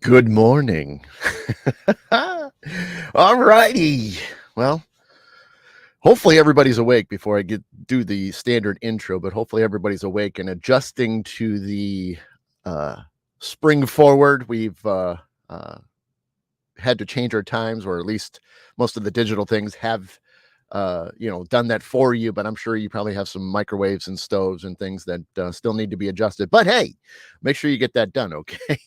Good morning. All righty. Well, hopefully everybody's awake before I do the standard intro, but hopefully everybody's awake and adjusting to the uh, spring forward. We've had to change our times, or at least most of the digital things have done that for you, but I'm sure you probably have some microwaves and stoves and things that still need to be adjusted. But hey, make sure you get that done, okay?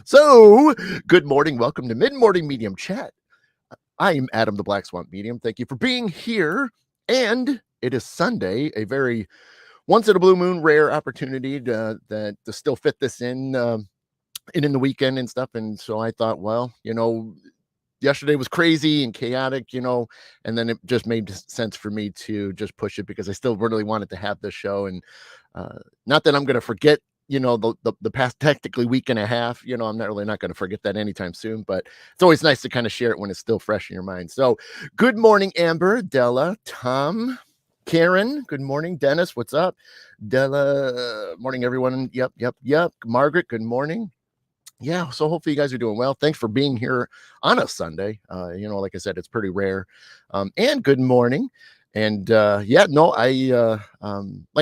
So, good morning. Welcome to Mid Morning Medium Chat. I'm Adam the Black Swamp Medium. Thank you for being here. And it is Sunday, a very once in a blue moon rare opportunity to still fit this in the weekend and stuff. And so I thought, well, yesterday was crazy and chaotic, and then it just made sense for me to just push it because I still really wanted to have this show. And not that I'm going to forget the past technically week and a half. I'm not going to forget that anytime soon, but it's always nice to kind of share it when it's still fresh in your mind. So good morning, Amber, Della, Tom, Karen, good morning. Dennis, what's up? Della, morning, everyone. Yep. Margaret, good morning. Yeah, so hopefully you guys are doing well. Thanks for being here on a Sunday. Like I said, it's pretty rare. And good morning. And like I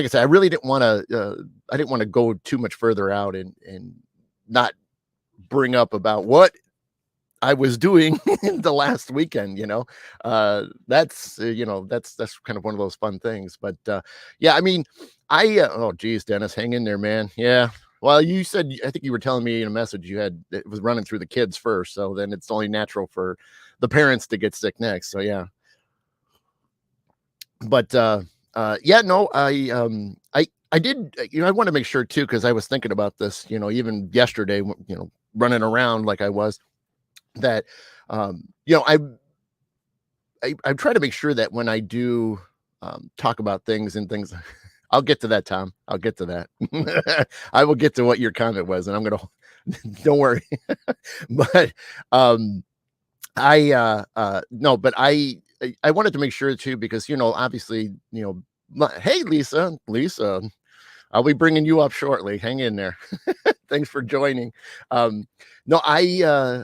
said, I really didn't want to go too much further out and not bring up about what I was doing the last weekend. That's kind of one of those fun things. But yeah, I mean, oh geez, Dennis, hang in there, man. Yeah. Well, you said, I think you were telling me in a message it was running through the kids first. So then it's only natural for the parents to get sick next. So yeah. But yeah, no, I did, I want to make sure too, because I was thinking about this, even yesterday, running around like I was, that, I try to make sure that when I do talk about things and things, I'll get to that, Tom. I'll get to that. I will get to what your comment was, and I'm going to, don't worry. But no, but I wanted to make sure too, because, obviously, hey, Lisa, I'll be bringing you up shortly. Hang in there. Thanks for joining. No, I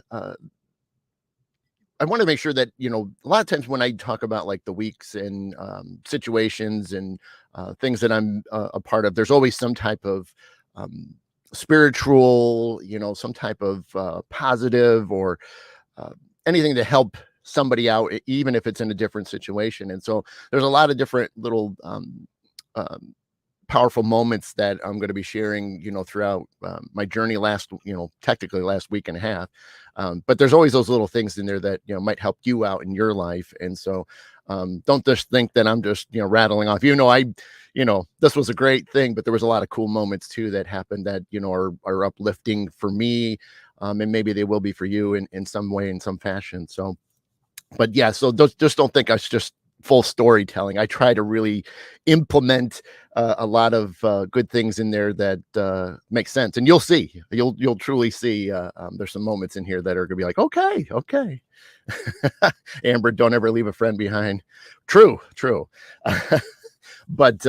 want to make sure that, a lot of times when I talk about like the weeks and situations and things that I'm a part of, there's always some type of spiritual, some type of positive or anything to help somebody out, even if it's in a different situation. And so there's a lot of different little powerful moments that I'm going to be sharing, throughout my journey technically last week and a half. But there's always those little things in there that, might help you out in your life. And so don't just think that I'm just, rattling off, this was a great thing, but there was a lot of cool moments too that happened that, are uplifting for me. And maybe they will be for you in some way, in some fashion. So, but yeah, so just don't think I was just full storytelling. I try to really implement a lot of good things in there that make sense, and you'll truly see. There's some moments in here that are gonna be like, okay. Amber, don't ever leave a friend behind. True. But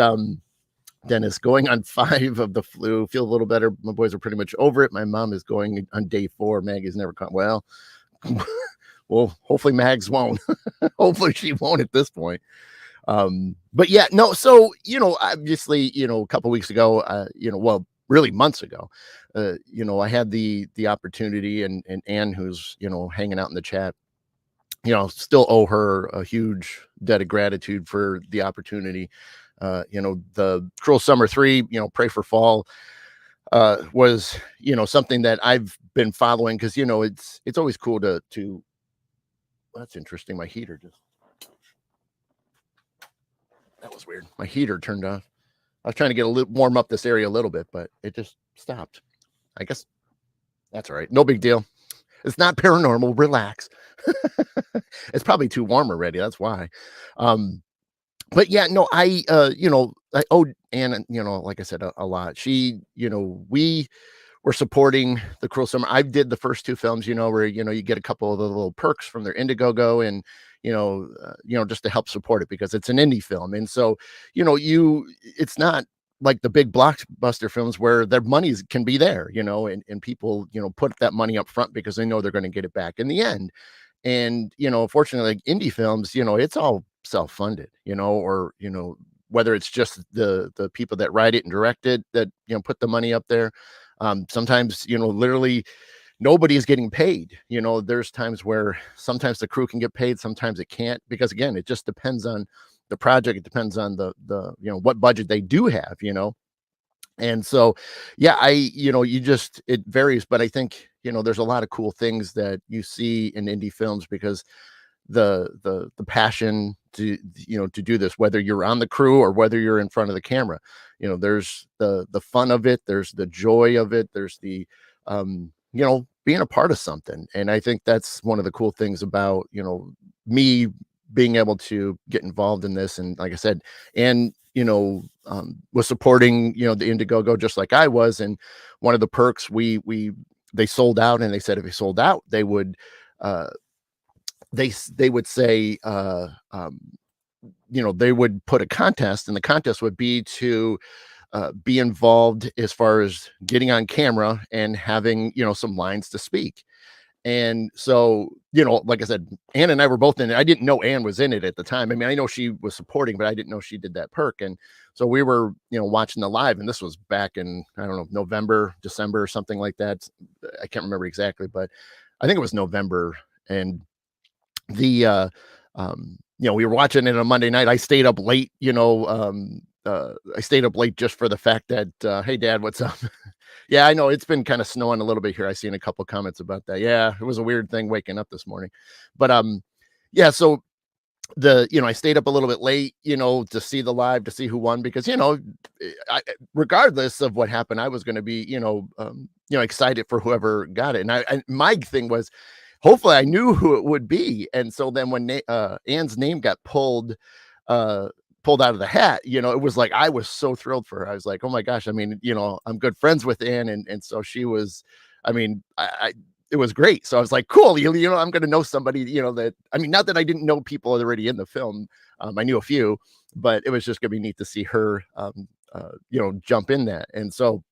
Dennis, going on 5 of the flu, feel a little better. My boys are pretty much over it. My mom is going on day 4. Maggie's never come. Well, hopefully Mags won't. Hopefully she won't at this point. But yeah, no. So, obviously, a couple weeks ago, well, really months ago, I had the opportunity and Anne, who's, hanging out in the chat, still owe her a huge debt of gratitude for the opportunity. The Cruel Summer 3, Pray for Fall, was, something that I've been following because, it's always cool to that's interesting. My heater that was weird. My heater turned off. I was trying to get warm up this area a little bit, but it just stopped. I guess that's all right. No big deal. It's not paranormal. Relax. It's probably too warm already. That's why. But yeah, no, I owed Anne, like I said, a lot. She, we were supporting the Cruel Summer. I did the first 2 films, where, you get a couple of the little perks from their Indiegogo and, just to help support it because it's an indie film. And so, it's not like the big blockbuster films where their monies can be there, and people, put that money up front because they know they're going to get it back in the end. And, fortunately, like indie films, it's all self-funded, or, whether it's just the people that write it and direct it that, put the money up there. Sometimes, literally nobody is getting paid. There's times where sometimes the crew can get paid, sometimes it can't, because again, it just depends on the project. It depends on the what budget they do have. And so, yeah, it varies, but I think, there's a lot of cool things that you see in indie films because the passion to do this, whether you're on the crew or whether you're in front of the camera, there's the fun of it, there's the joy of it, there's the being a part of something. And I think that's one of the cool things about, me being able to get involved in this. And like I said, and was supporting, the Indiegogo just like I was. And one of the perks, they sold out, and they said if they sold out, they would uh they would say they would put a contest, and the contest would be to be involved as far as getting on camera and having, some lines to speak. And so, like I said, Ann and I were both in it. I didn't know Ann was in it at the time. I mean, I know she was supporting, but I didn't know she did that perk. And so we were, watching the live, and this was back in, I don't know, November, December, or something like that. I can't remember exactly, but I think it was November. And the we were watching it on Monday night. I stayed up late, I stayed up late just for the fact that, hey dad, what's up? Yeah, I know it's been kind of snowing a little bit here. I seen a couple comments about that. Yeah, it was a weird thing waking up this morning. But yeah, so I stayed up a little bit late, to see the live, to see who won, because, regardless of what happened, I was going to be, excited for whoever got it. And my thing was, hopefully I knew who it would be. And so then when Ann's name got pulled out of the hat, it was like, I was so thrilled for her. I was like, oh my gosh. I mean, I'm good friends with Ann. And so she was, I mean, it was great. So I was like, cool, I'm going to know somebody, that, I mean, not that I didn't know people already in the film. I knew a few, but it was just going to be neat to see her, jump in that. And so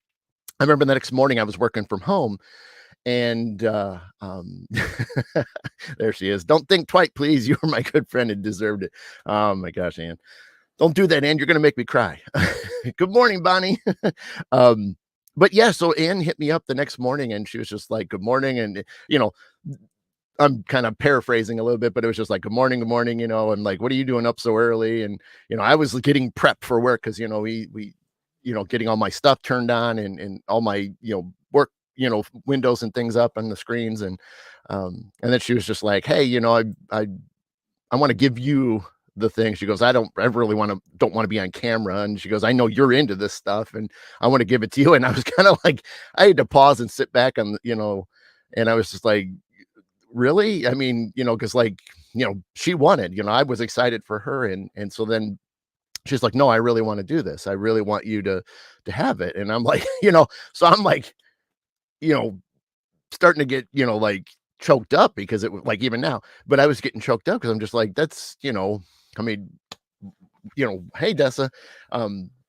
I remember the next morning I was working from home, and there she is. Don't think twice, please. You were my good friend and deserved it. Oh my gosh, Ann. Don't do that, Ann. You're gonna make me cry. Good morning, Bonnie. But yeah, so Ann hit me up the next morning, and she was just like, good morning. And I'm kind of paraphrasing a little bit, but it was just like, good morning, and like, what are you doing up so early? And I was getting prepped for work because we getting all my stuff turned on, and all my work, windows and things up on the screens. And then she was just like, hey, I want to give you the thing. She goes, I really don't want to be on camera. And she goes, I know you're into this stuff, and I want to give it to you. And I was kind of like, I had to pause and sit back and I was just like, really? I mean, cause like, she wanted, I was excited for her. And so then she's like, no, I really want to do this. I really want you to have it. And I'm like, so I'm like, starting to get, like choked up, because it was like, even now, but I was getting choked up because I'm just like, that's, I mean, hey, Dessa,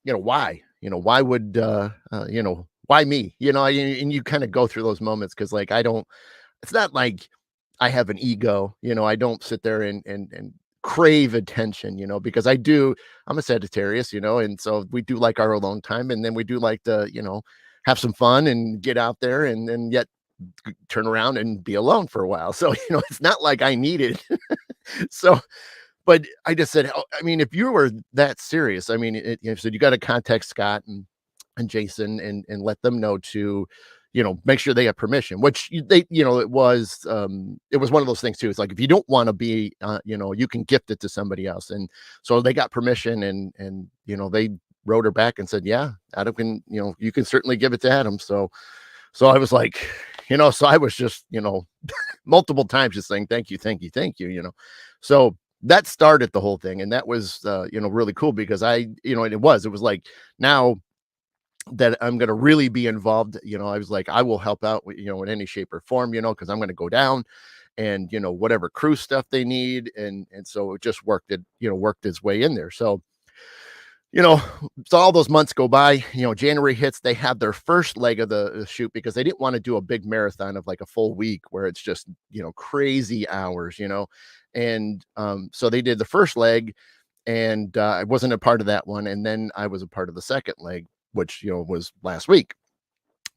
why, why would, why me, and you kind of go through those moments. Cause like, it's not like I have an ego, I don't sit there and crave attention, because I'm a Sagittarius, and so we do like our alone time. And then we do like to, have some fun and get out there, and yet turn around and be alone for a while. So, it's not like I need it. So, but I just said, oh, I mean, if you were that serious, I mean, so you got to contact Scott and Jason and let them know to, make sure they have permission, which it was one of those things too. It's like, if you don't want to be, you can gift it to somebody else. And so they got permission, and they wrote her back and said, yeah, Adam can, you can certainly give it to Adam. So I was like, so I was just, multiple times just saying, thank you, thank you, thank you, so that started the whole thing. And that was, really cool, because and it was like, now that I'm going to really be involved, I was like, I will help out, in any shape or form, because I'm going to go down and, whatever crew stuff they need. And so it just worked its way in there. So you know, so all those months go by, January hits, they have their first leg of the shoot because they didn't want to do a big marathon of like a full week where it's just, crazy hours, and so they did the first leg, and I wasn't a part of that one. And then I was a part of the second leg, which, was last week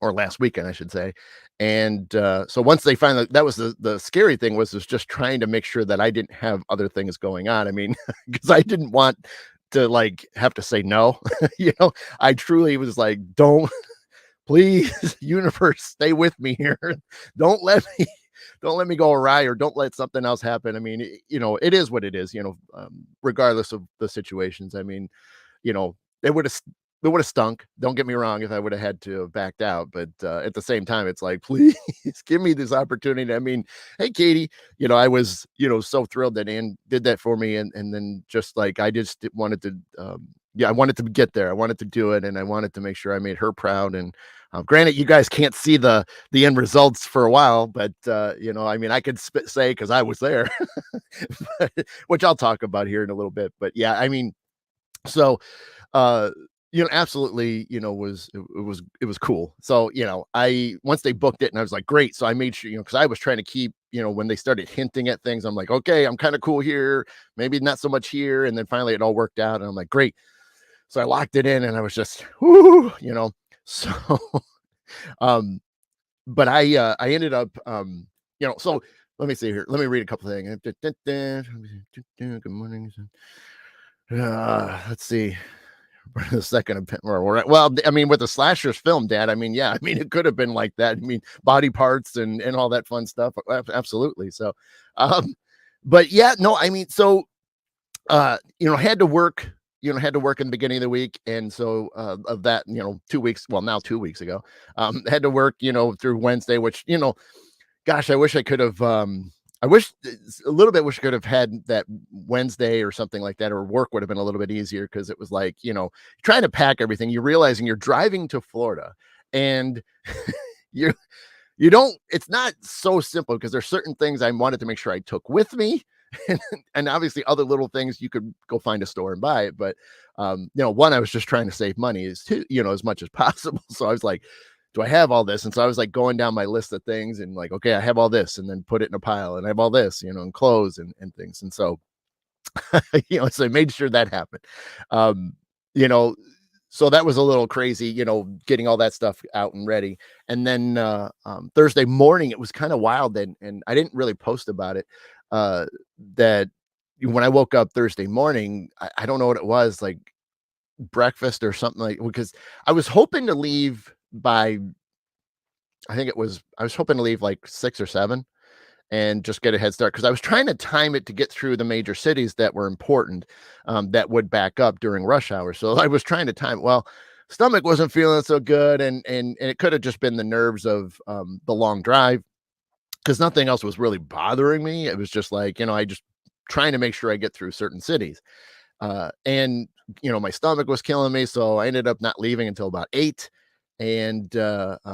or last weekend, I should say. And so once they finally, that was the scary thing was just trying to make sure that I didn't have other things going on. I mean, because I didn't want to like have to say no. I truly was like, don't, please, universe, stay with me here. Don't let me don't let me go awry, or don't let something else happen. I mean, it is what it is, regardless of the situations. I mean, you know, it would have it would have stunk. Don't get me wrong if I would have had to have backed out, but at the same time, it's like, please give me this opportunity. I mean, hey, Katie, I was, so thrilled that Ann did that for me, and then just like I just wanted to, yeah, I wanted to get there. I wanted to do it, and I wanted to make sure I made her proud. And granted, you guys can't see the end results for a while, but I mean, I could say because I was there, which I'll talk about here in a little bit. But yeah, I mean, so uh absolutely, it was cool. So I once they booked it, and I was like, great. So I made sure, because I was trying to keep, when they started hinting at things, I'm like, okay, I'm kind of cool here, maybe not so much here. And then finally it all worked out, and I'm like, great. So I locked it in, and I was just whoo, so um but I ended up, so let me see here, let me read a couple things. Good morning. Let's see. The second well, I mean, with the slashers film, Dad, I mean, yeah, I mean, it could have been like that. I mean, body parts and all that fun stuff. Absolutely. So, um, but yeah, no, I mean, so had to work in the beginning of the week. And so of that, 2 weeks, well, now 2 weeks ago, had to work, through Wednesday, which, gosh, I wish I could have. I wish a little bit. Wish I could have had that Wednesday or something like that, or work would have been a little bit easier, because it was like, trying to pack everything. You're realizing you're driving to Florida, and you you don't. It's not so simple, because there's certain things I wanted to make sure I took with me, and, and obviously other little things you could go find a store and buy it. But one, I was just trying to save money as to as much as possible. So I was like, do I have all this? And so I was like going down my list of things, and like, okay, I have all this, and then put it in a pile, and I have all this, and clothes and things. And so, so I made sure that happened. Um, you know, so that was a little crazy, getting all that stuff out and ready. And then Thursday morning, it was kind of wild, and I didn't really post about it. That when I woke up Thursday morning, I don't know what it was, like breakfast or something, like, because I was hoping to leave by, I was hoping to leave like 6 or 7 and just get a head start, because I was trying to time it to get through the major cities that were important, that would back up during rush hour. So I was trying to time. Well, stomach wasn't feeling so good, and it could have just been the nerves of the long drive, because nothing else was really bothering me. It was just like, I just trying to make sure I get through certain cities. And my stomach was killing me, so I ended up not leaving until about 8, and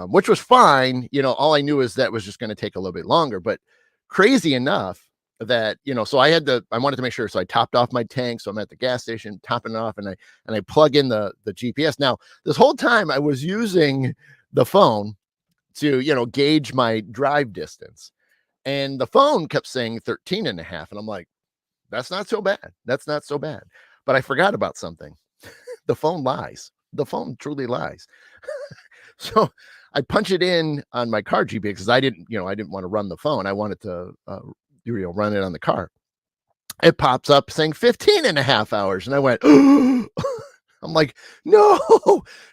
which was fine. All I knew is that was just going to take a little bit longer. But crazy enough that, so I wanted to make sure, so I topped off my tank. So I'm at the gas station topping it off, and I plug in the GPS. Now, this whole time I was using the phone to, gauge my drive distance, and the phone kept saying 13 and a half, and I'm like, that's not so bad. That's not so bad. But I forgot about something. The phone lies. The phone truly lies. So I punch it in on my car GPS, because I didn't want to run the phone. I wanted to run it on the car. It pops up saying 15 and a half hours. And I went, I'm like, no,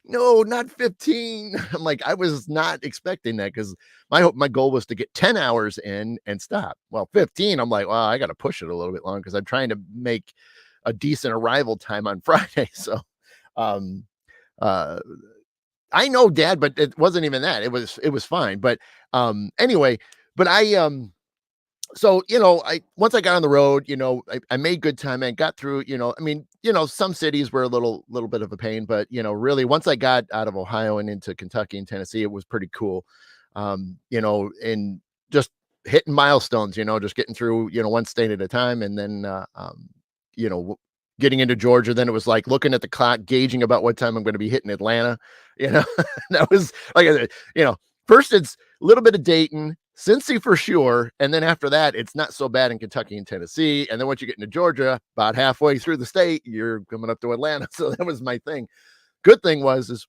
no, not 15. I'm like, I was not expecting that, because my goal was to get 10 hours in and stop. Well, 15, I'm like, well, I got to push it a little bit longer, because I'm trying to make a decent arrival time on Friday. So, um, uh, I know, Dad, but it wasn't even that. It was fine. But anyway, but so I once I got on the road, I made good time and got through. I mean, some cities were a little bit of a pain, but really, once I got out of Ohio and into Kentucky and Tennessee, it was pretty cool. And just hitting milestones, just getting through, one state at a time. And then you know getting into Georgia. Then it was like looking at the clock, gauging about what time I'm going to be hitting Atlanta. You know, that was like I said, first it's a little bit of Dayton, Cincy for sure. And then after that, it's not so bad in Kentucky and Tennessee. And then once you get into Georgia, about halfway through the state, you're coming up to Atlanta. So that was my thing. Good thing is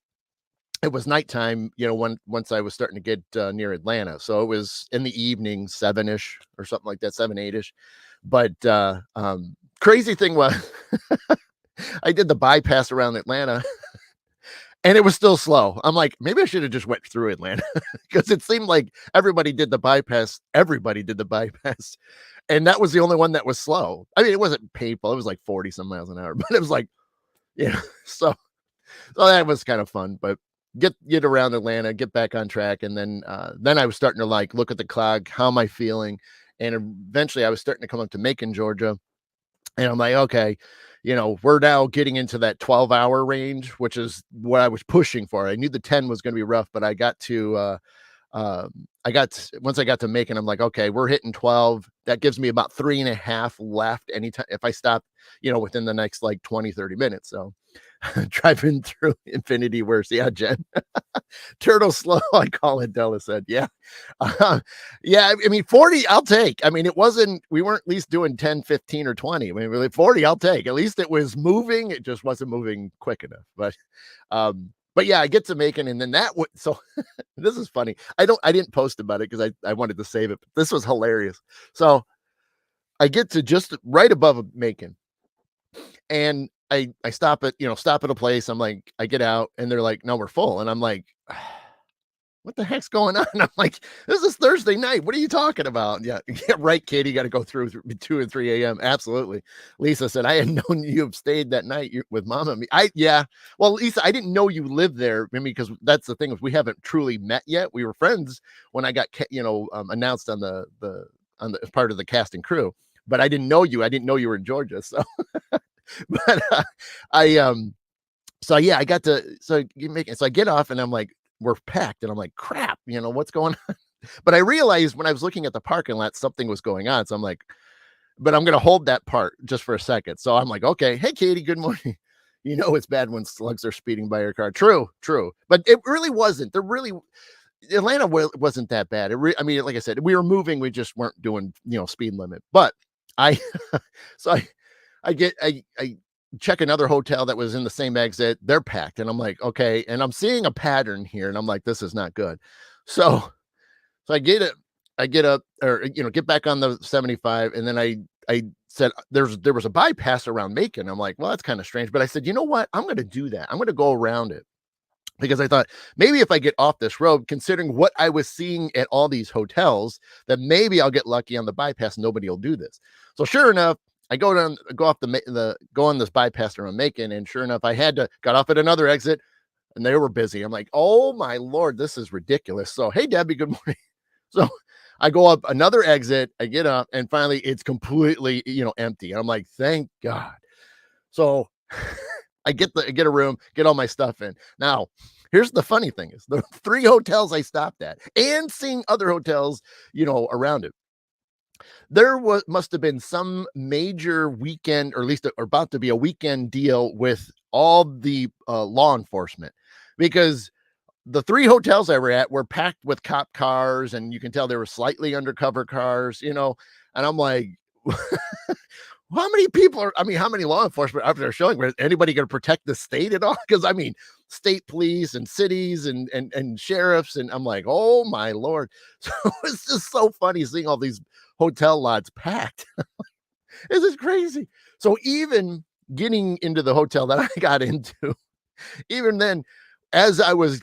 it was nighttime, once I was starting to get near Atlanta. So it was in the evening, 7-ish or something like that, 7, 8-ish. But crazy thing was I did the bypass around Atlanta and it was still slow. I'm like, maybe I should have just went through Atlanta because it seemed like everybody did the bypass. Everybody did the bypass. And that was the only one that was slow. I mean, it wasn't painful. It was like 40 some miles an hour, but it was like, so that was kind of fun, but get around Atlanta, get back on track. And then I was starting to like look at the clock. How am I feeling? And eventually I was starting to come up to Macon, Georgia. And I'm like, okay, we're now getting into that 12-hour range, which is what I was pushing for. I knew the 10 was going to be rough, but I got to, once I got to Macon, I'm like, okay, we're hitting 12. That gives me about 3.5 left anytime if I stop, within the next like 20, 30 minutes. So driving through Infinity Works. Yeah, Jen. Turtle slow, I call it, Della said. Yeah. Yeah, I mean, 40, I'll take. I mean, we weren't at least doing 10, 15, or 20. I mean, really 40, I'll take. At least it was moving. It just wasn't moving quick enough. But yeah, I get to Macon, and then so this is funny. I didn't post about it because I wanted to save it, but this was hilarious. So I get to just right above Macon, and I stop at a place. I'm like, I get out and they're like, no, we're full. And I'm like, what the heck's going on? I'm like, this is Thursday night. What are you talking about? Yeah, right, kid. You got to go through 2 and 3 a.m. Absolutely. Lisa said, I had known you have stayed that night with mom and me. Well, Lisa, I didn't know you lived there. I mean, because that's the thing is we haven't truly met yet. We were friends when I got, announced on the part of the cast and crew, but I didn't know you. I didn't know you were in Georgia. So but so yeah, I got to so I get off and I'm like, we're packed, and I'm like, crap, what's going on? But I realized when I was looking at the parking lot, something was going on. So I'm like, but I'm gonna hold that part just for a second. So I'm like, okay, hey Katie, good morning. It's bad when slugs are speeding by your car. True. But it really wasn't. Atlanta wasn't that bad. I mean, like I said, we were moving, we just weren't doing, speed limit. But I so I check another hotel that was in the same exit. They're packed. And I'm like, okay. And I'm seeing a pattern here. And I'm like, this is not good. So I get up or, get back on the 75. And then I said, there was a bypass around Macon. I'm like, well, that's kind of strange. But I said, you know what? I'm going to do that. I'm going to go around it. Because I thought maybe if I get off this road, considering what I was seeing at all these hotels, that maybe I'll get lucky on the bypass. And nobody will do this. So sure enough, I go on this bypass around Macon, and sure enough, got off at another exit, and they were busy. I'm like, oh my Lord, this is ridiculous. So, hey Debbie, good morning. So I go up another exit, I get up, and finally it's completely, empty. And I'm like, thank God. So I get a room, get all my stuff in. Now, here's the funny thing is the 3 hotels I stopped at and seeing other hotels, around it. There must have been some major weekend, or at least about to be a weekend deal with all the law enforcement, because the 3 hotels I were at were packed with cop cars, and you can tell they were slightly undercover cars, and I'm like, how many law enforcement out there showing? Is anybody going to protect the state at all? Because I mean, state police and cities and sheriffs, and I'm like, oh my Lord. So it's just so funny seeing all these hotel lots packed. This is crazy. So even getting into the hotel that I got into, even then, as I was,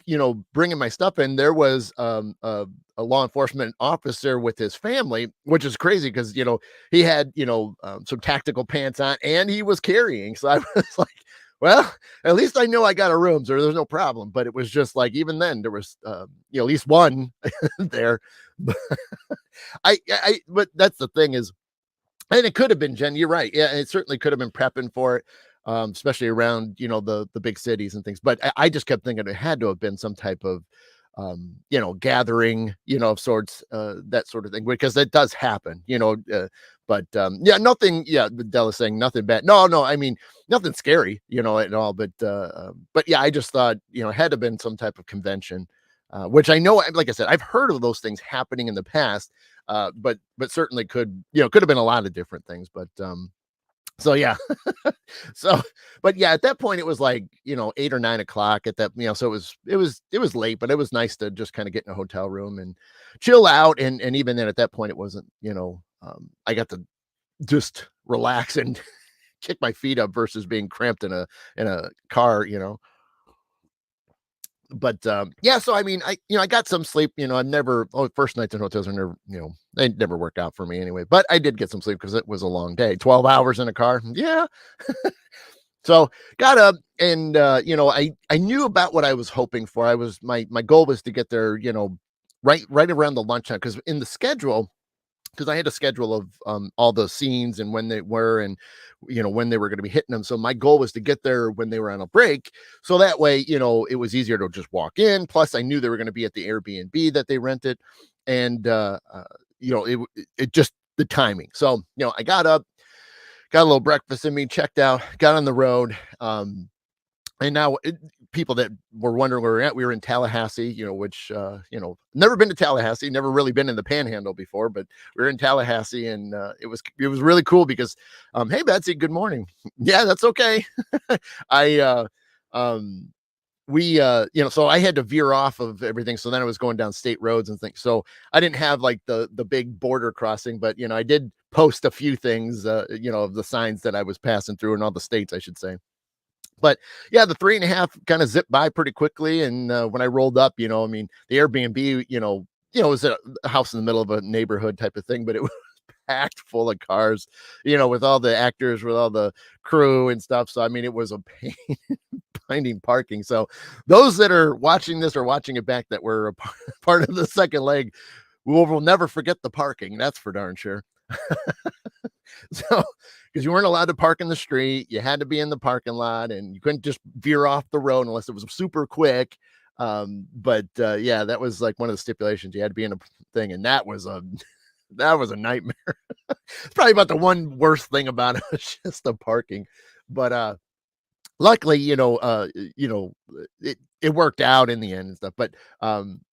bringing my stuff in, there was a law enforcement officer with his family, which is crazy because, he had, some tactical pants on and he was carrying. So I was like, well, at least I know I got a room, so there's no problem. But it was just like, even then there was, at least one there. But that's the thing is, and it could have been, Jen, you're right. Yeah, it certainly could have been prepping for it. Especially around, the big cities and things. But I just kept thinking it had to have been some type of, gathering, of sorts, that sort of thing, because that does happen, But yeah, nothing. Yeah, Della's saying nothing bad. No, no, I mean nothing scary, at all. But yeah, I just thought it had to have been some type of convention, which I know, like I said, I've heard of those things happening in the past, but certainly could have been a lot of different things. But so yeah, so but yeah, at that point it was like 8 or 9 o'clock at that, so it was late, but it was nice to just kind of get in a hotel room and chill out, and even then at that point it wasn't, I got to just relax and kick my feet up versus being cramped in a car. But yeah, so I mean, I got some sleep. I've never first nights in hotels are never, they never work out for me anyway. But I did get some sleep because it was a long day. 12 hours in a car. Yeah. So got up and I knew about what I was hoping for. My goal was to get there, right around the lunchtime, because in the schedule, because I had a schedule of all the scenes and when they were, and when they were going to be hitting them. So my goal was to get there when they were on a break, so that way it was easier to just walk in. Plus, I knew they were going to be at the Airbnb that they rented, and it just the timing. So I got up, got a little breakfast in me, checked out, got on the road. And now people that were wondering where we're at, we were in Tallahassee, which, never been to Tallahassee, never really been in the Panhandle before, but we were in Tallahassee, and it was really cool because, hey, Betsy, good morning. Yeah, that's okay. I, um, so I had to veer off of everything. So then I was going down state roads and things. So I didn't have like the big border crossing, but, I did post a few things, of the signs that I was passing through in all the states, I should say. But yeah, the 3.5 kind of zipped by pretty quickly. And when I rolled up, I mean, the Airbnb, it was a house in the middle of a neighborhood type of thing, but it was packed full of cars, with all the actors, with all the crew and stuff. So I mean, it was a pain finding parking. So those that are watching this or watching it back that were a part of the second leg will never forget the parking. That's for darn sure. So, because you weren't allowed to park in the street, you had to be in the parking lot, and you couldn't just veer off the road unless it was super quick. But yeah, that was like one of the stipulations. You had to be in a thing, and that was a that was a nightmare. It's probably about the one worst thing about it was just the parking. But luckily, it worked out in the end and stuff. But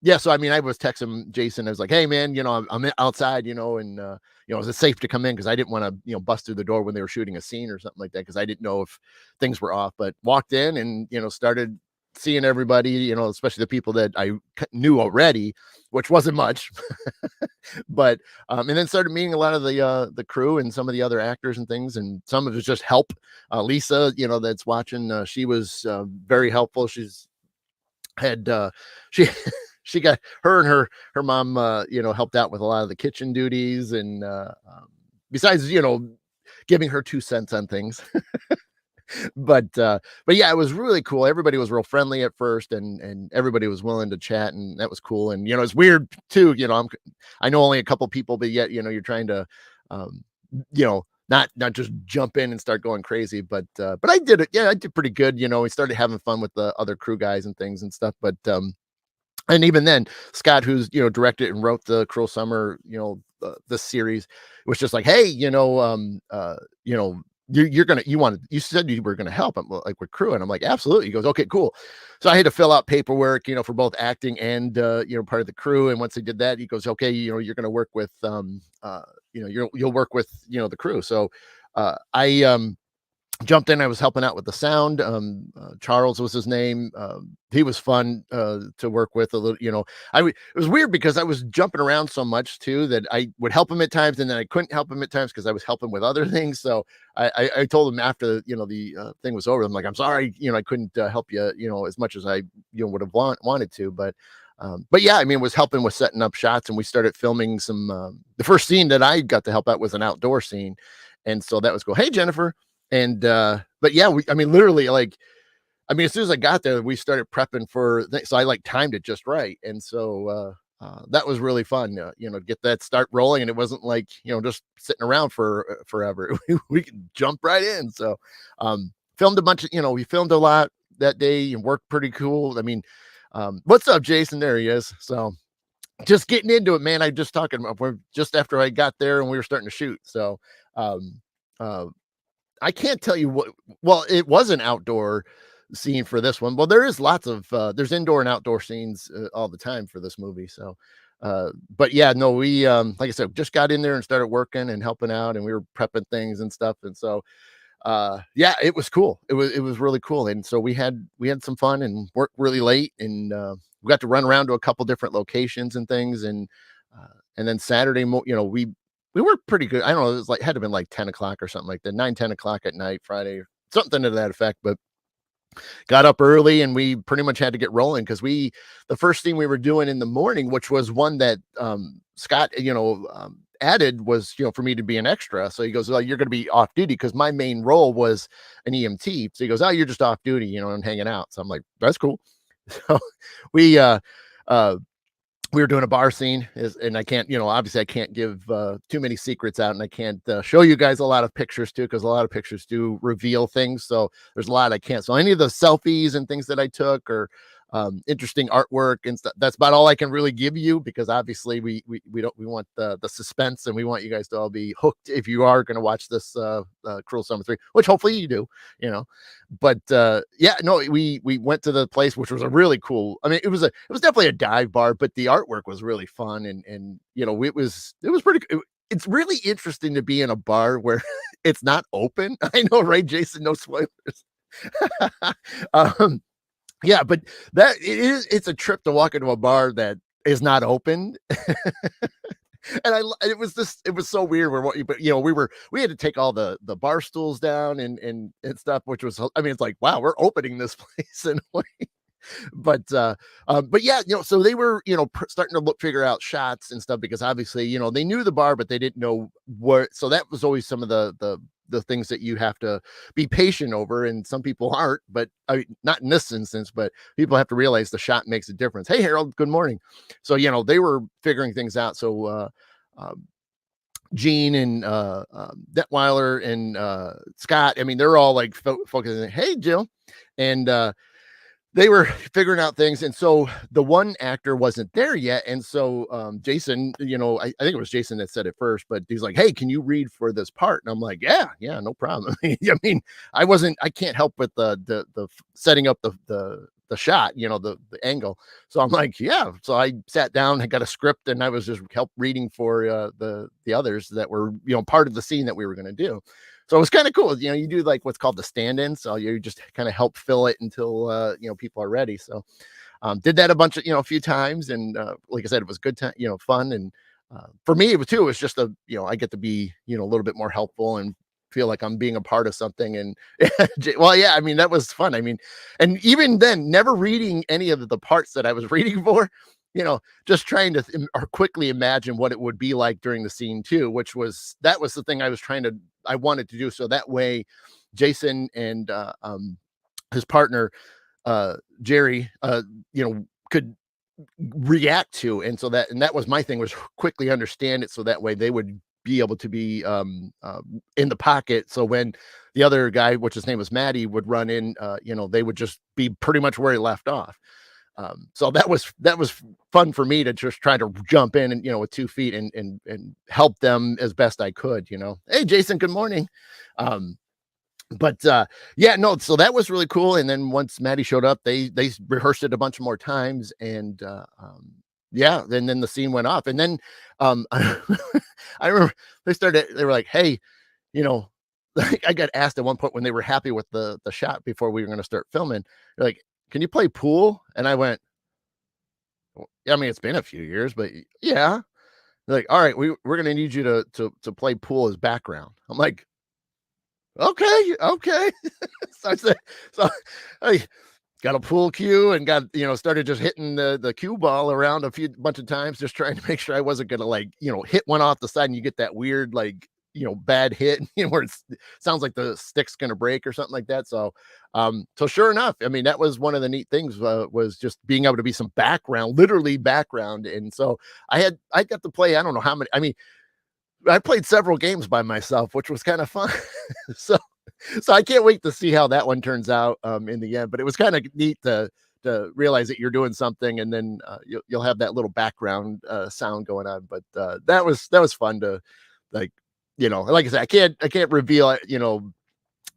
yeah, so I mean, I was texting Jason. I was like, hey man, I'm outside, and is it safe to come in? Because I didn't want to, bust through the door when they were shooting a scene or something like that, because I didn't know if things were off. But walked in and started seeing everybody, especially the people that I knew already, which wasn't much. But and then started meeting a lot of the crew and some of the other actors and things, and some of it was just help. Lisa, that's watching, she was very helpful. She's had she she got her and her mom helped out with a lot of the kitchen duties, and besides giving her 2 cents on things. But yeah, it was really cool. Everybody was real friendly at first, and everybody was willing to chat, and that was cool. And it's weird too. I know only a couple people, but yet you're trying to um not just jump in and start going crazy. But I did it. Yeah, I did pretty good. We started having fun with the other crew guys and things and stuff. But and even then, Scott, who's directed and wrote the Cruel Summer, this series, was just like, hey, you said you were gonna help him, like, with crew, and I'm like, absolutely. He goes, okay, cool. So I had to fill out paperwork, for both acting and part of the crew. And once he did that, he goes, okay, you're gonna work with you'll work with the crew. So I jumped in. I was helping out with the sound. Charles was his name. He was fun to work with a little. It was weird because I was jumping around so much too that I would help him at times, and then I couldn't help him at times because I was helping with other things. So I told him after the thing was over, I'm like, I'm sorry, I couldn't help you, as much as I would have wanted to, but yeah, I mean, was helping with setting up shots, and we started filming some. The first scene that I got to help out was an outdoor scene, and so that was cool. Hey, Jennifer. And but yeah, I mean, literally, like, I mean, as soon as I got there, we started prepping for so I like timed it just right. And so that was really fun, to get that start rolling. And it wasn't like, just sitting around for forever. We could jump right in. So filmed a bunch of, we filmed a lot that day and worked pretty cool. I mean, what's up, Jason? There he is. So just getting into it, man. I just talking about we're just after I got there and we were starting to shoot. So, um, uh, I can't tell you what. Well, it was an outdoor scene for this one. Well, there is lots of there's indoor and outdoor scenes all the time for this movie. So, but yeah, no, we like I said, just got in there and started working and helping out, and we were prepping things and stuff. And so, yeah, it was cool. It was really cool. And so we had some fun and worked really late, and we got to run around to a couple different locations and things. And then Saturday, we were pretty good. I don't know, it was like had to been like 10 o'clock or something like that, 9, 10 o'clock at night, Friday, something to that effect. But got up early and we pretty much had to get rolling because the first thing we were doing in the morning, which was one that Scott, added, was, for me to be an extra. So he goes, "Well, you're going to be off duty," because my main role was an EMT. So he goes, "Oh, you're just off duty, and hanging out." So I'm like, "That's cool." So we uh we were doing a bar scene, and I can't, obviously I can't give too many secrets out, and I can't show you guys a lot of pictures too, because a lot of pictures do reveal things. So there's a lot I can't. So any of the selfies and things that I took, or interesting artwork and stuff, that's about all I can really give you, because obviously we want the suspense, and we want you guys to all be hooked if you are going to watch this Cruel Summer 3, which hopefully you do, you know. But yeah, no, we went to the place, which was a really cool. I mean, it was definitely a dive bar, but the artwork was really fun, and it was pretty. It's really interesting to be in a bar where it's not open. I know, right, Jason? No spoilers. um, yeah, but it's a trip to walk into a bar that is not open. And it was so weird where but we had to take all the bar stools down and stuff, which was, I mean, it's like, wow, we're opening this place in a way. But yeah, so they were, starting to figure out shots and stuff, because obviously, they knew the bar, but they didn't know what. So that was always some of the things that you have to be patient over, and some people aren't. But I mean, not in this instance, but people have to realize the shot makes a difference. Hey, Harold, good morning. So they were figuring things out. So um, Gene and Detweiler and Scott, I mean, they're all like focusing. Hey, Jill, and they were figuring out things. And so the one actor wasn't there yet. And so Jason, I think it was Jason that said it first, but he's like, "Hey, can you read for this part?" And I'm like, yeah, no problem. I mean, I can't help with the setting up the shot, the angle. So I'm like, yeah. So I sat down, I got a script, and I was just help reading for the others that were, part of the scene that we were going to do. So it was kind of cool. You do like what's called the stand-in. So you just kind of help fill it until, people are ready. So did that a few times. And like I said, it was good time, fun. And for me, it was just I get to be, a little bit more helpful and feel like I'm being a part of something. And well, yeah, I mean, that was fun. I mean, and even then, never reading any of the parts that I was reading for, just trying to or quickly imagine what it would be like during the scene too, that was the thing I wanted to do. So that way, Jason and his partner, Jerry, could react to. And that was my thing, was quickly understand it. So that way they would be able to be in the pocket. So when the other guy, which his name was Maddie, would run in, they would just be pretty much where he left off. So that was fun for me to just try to jump in and, with 2 feet and help them as best I could, Hey, Jason, good morning. But yeah, no, so that was really cool. And then once Maddie showed up, they rehearsed it a bunch more times. And yeah, then the scene went off. And then I remember they were like, "Hey, like I got asked at one point when they were happy with the shot before we were going to start filming, they're like, "Can you play pool?" And I went, "Well, yeah, I mean, it's been a few years, but yeah." They're like, "All right, we're going to need you to play pool as background." I'm like, "Okay, okay." So I said, so I got a pool cue and got, started just hitting the cue ball around a bunch of times, just trying to make sure I wasn't going to, like, hit one off the side and you get that weird, like, bad hit, where it sounds like the stick's going to break or something like that. So, so sure enough, I mean, that was one of the neat things, was just being able to be some background, literally background. And so I got to play, I don't know how many, I mean, I played several games by myself, which was kind of fun. So I can't wait to see how that one turns out in the end. But it was kind of neat to realize that you're doing something, and then you'll have that little background sound going on. But that was fun to, like, like I said, I can't reveal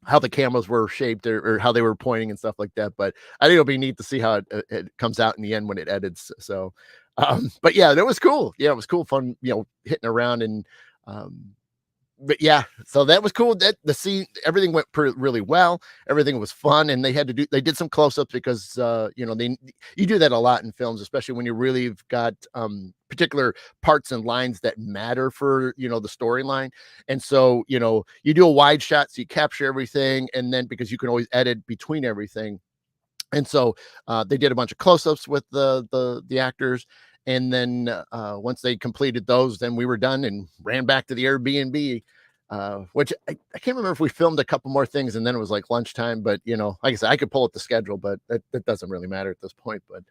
how the cameras were shaped, or how they were pointing and stuff like that. But I think it'll be neat to see how it comes out in the end when it edits. So, but yeah, that was cool. Yeah, it was cool, fun, hitting around. And but yeah, so that was cool. That the scene, everything went really well. Everything was fun, and they did some close-ups because you do that a lot in films, especially when you really have got particular parts and lines that matter for the storyline. And so you do a wide shot, so you capture everything, and then because you can always edit between everything. And so they did a bunch of close-ups with the actors. And then once they completed those, then we were done and ran back to the Airbnb, which I can't remember if we filmed a couple more things and then it was like lunchtime. But, like I said, I could pull up the schedule, but that doesn't really matter at this point. But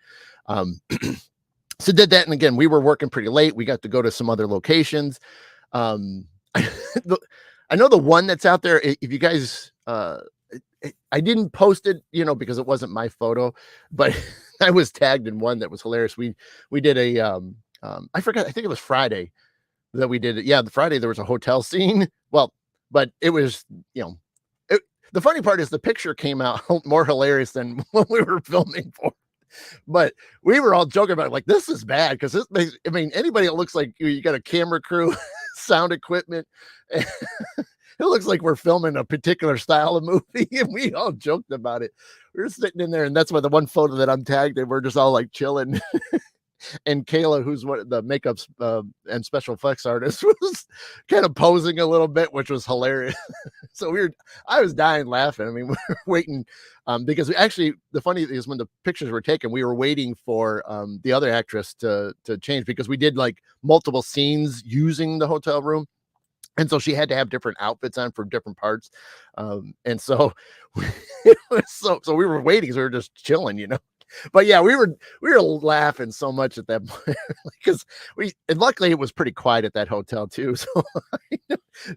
so did that. And again, we were working pretty late. We got to go to some other locations. I know the one that's out there, if you guys, I didn't post it, because it wasn't my photo, but I was tagged in one that was hilarious. We did a, I forgot, I think it was Friday that we did it. Yeah, the Friday there was a hotel scene. Well, but it was, the funny part is the picture came out more hilarious than what we were filming for. But we were all joking about it, like, this is bad because this makes, anybody that looks like you got a camera crew, sound equipment, it looks like we're filming a particular style of movie, and we all joked about it. We were sitting in there, and that's why the one photo that I'm tagged in, we're just all like chilling. And Kayla, who's one of the makeup and special effects artist, was kind of posing a little bit, which was hilarious. So I was dying laughing. We were waiting because the funny thing is when the pictures were taken, we were waiting for the other actress to change because we did like multiple scenes using the hotel room. And so she had to have different outfits on for different parts. And so it was so we were waiting. So we were just chilling, But yeah, we were laughing so much at that point because and luckily it was pretty quiet at that hotel too. So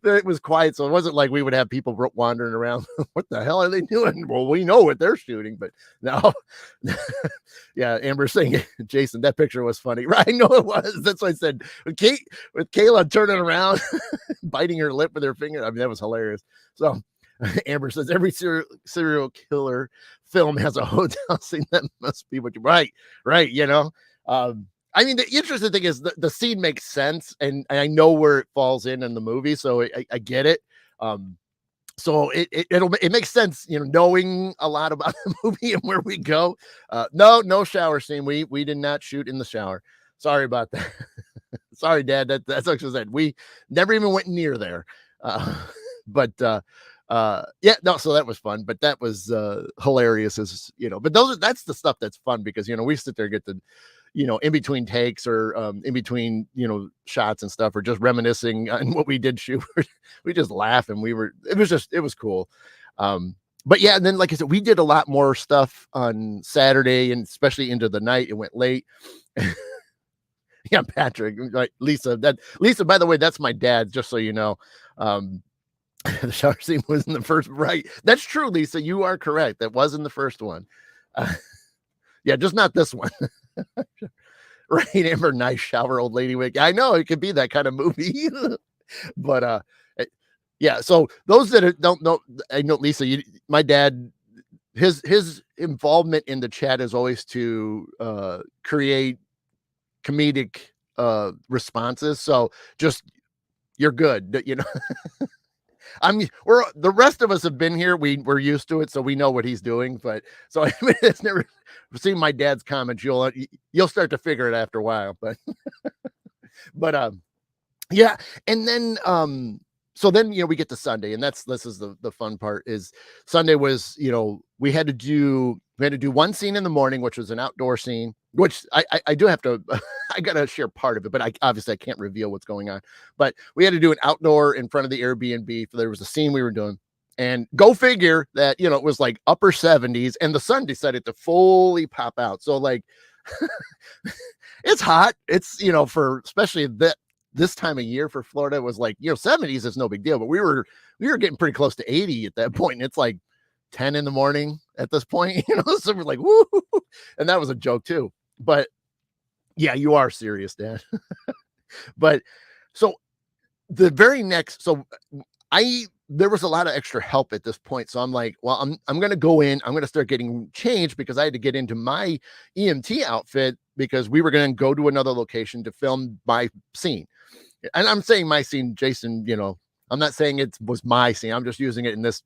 it was quiet. So it wasn't like we would have people wandering around. What the hell are they doing? Well, we know what they're shooting, but no. Yeah, Amber saying, Jason, that picture was funny. Right? I know it was. That's what I said. With Kayla turning around, biting her lip with her finger. That was hilarious. So Amber says every serial killer film has a hotel scene. That must be what you right. The interesting thing is the scene makes sense, and I know where it falls in the movie, so I get it. So it makes sense, knowing a lot about the movie and where we go. No shower scene. We did not shoot in the shower. Sorry about that. Sorry, Dad. That's what I said. We never even went near there. But yeah, no, so that was fun, but that was hilarious as but that's the stuff that's fun because we sit there and get to in between takes or in between shots and stuff, or just reminiscing on what we did shoot. We just laugh, and it was cool. But yeah, and then like I said, we did a lot more stuff on Saturday, and especially into the night. It went late. Yeah, Patrick, like Lisa, by the way, that's my dad, just so you know. The shower scene was in the first, right? That's true, Lisa. You are correct. That was in the first one. Yeah, just not this one. Right, Amber, nice shower, old lady wig. I know it could be that kind of movie. But yeah, so those that don't know, I know, Lisa, my dad, his involvement in the chat is always to create comedic responses. So just, you're good, the rest of us have been here. We're used to it, so we know what he's doing. But so it's never seen my dad's comments. You'll start to figure it after a while. But yeah, and then so then we get to Sunday, and this is the fun part. Is Sunday was we had to do one scene in the morning, which was an outdoor scene, which I do have to I gotta share part of it, but obviously I can't reveal what's going on. But we had to do an outdoor in front of the Airbnb. There was a scene we were doing, and go figure that it was like upper 70s, and the sun decided to fully pop out. So like it's hot. It's for especially this time of year for Florida, it was like 70s is no big deal, but we were getting pretty close to 80 at that point. And it's like 10 in the morning at this point, so we're like, woo. And that was a joke too. But yeah, you are serious, Dan. But so the very next, so there was a lot of extra help at this point. So I'm like, well, I'm going to go in, I'm going to start getting changed because I had to get into my EMT outfit because we were going to go to another location to film my scene. And I'm saying my scene, Jason, I'm not saying it was my scene. I'm just using it in this,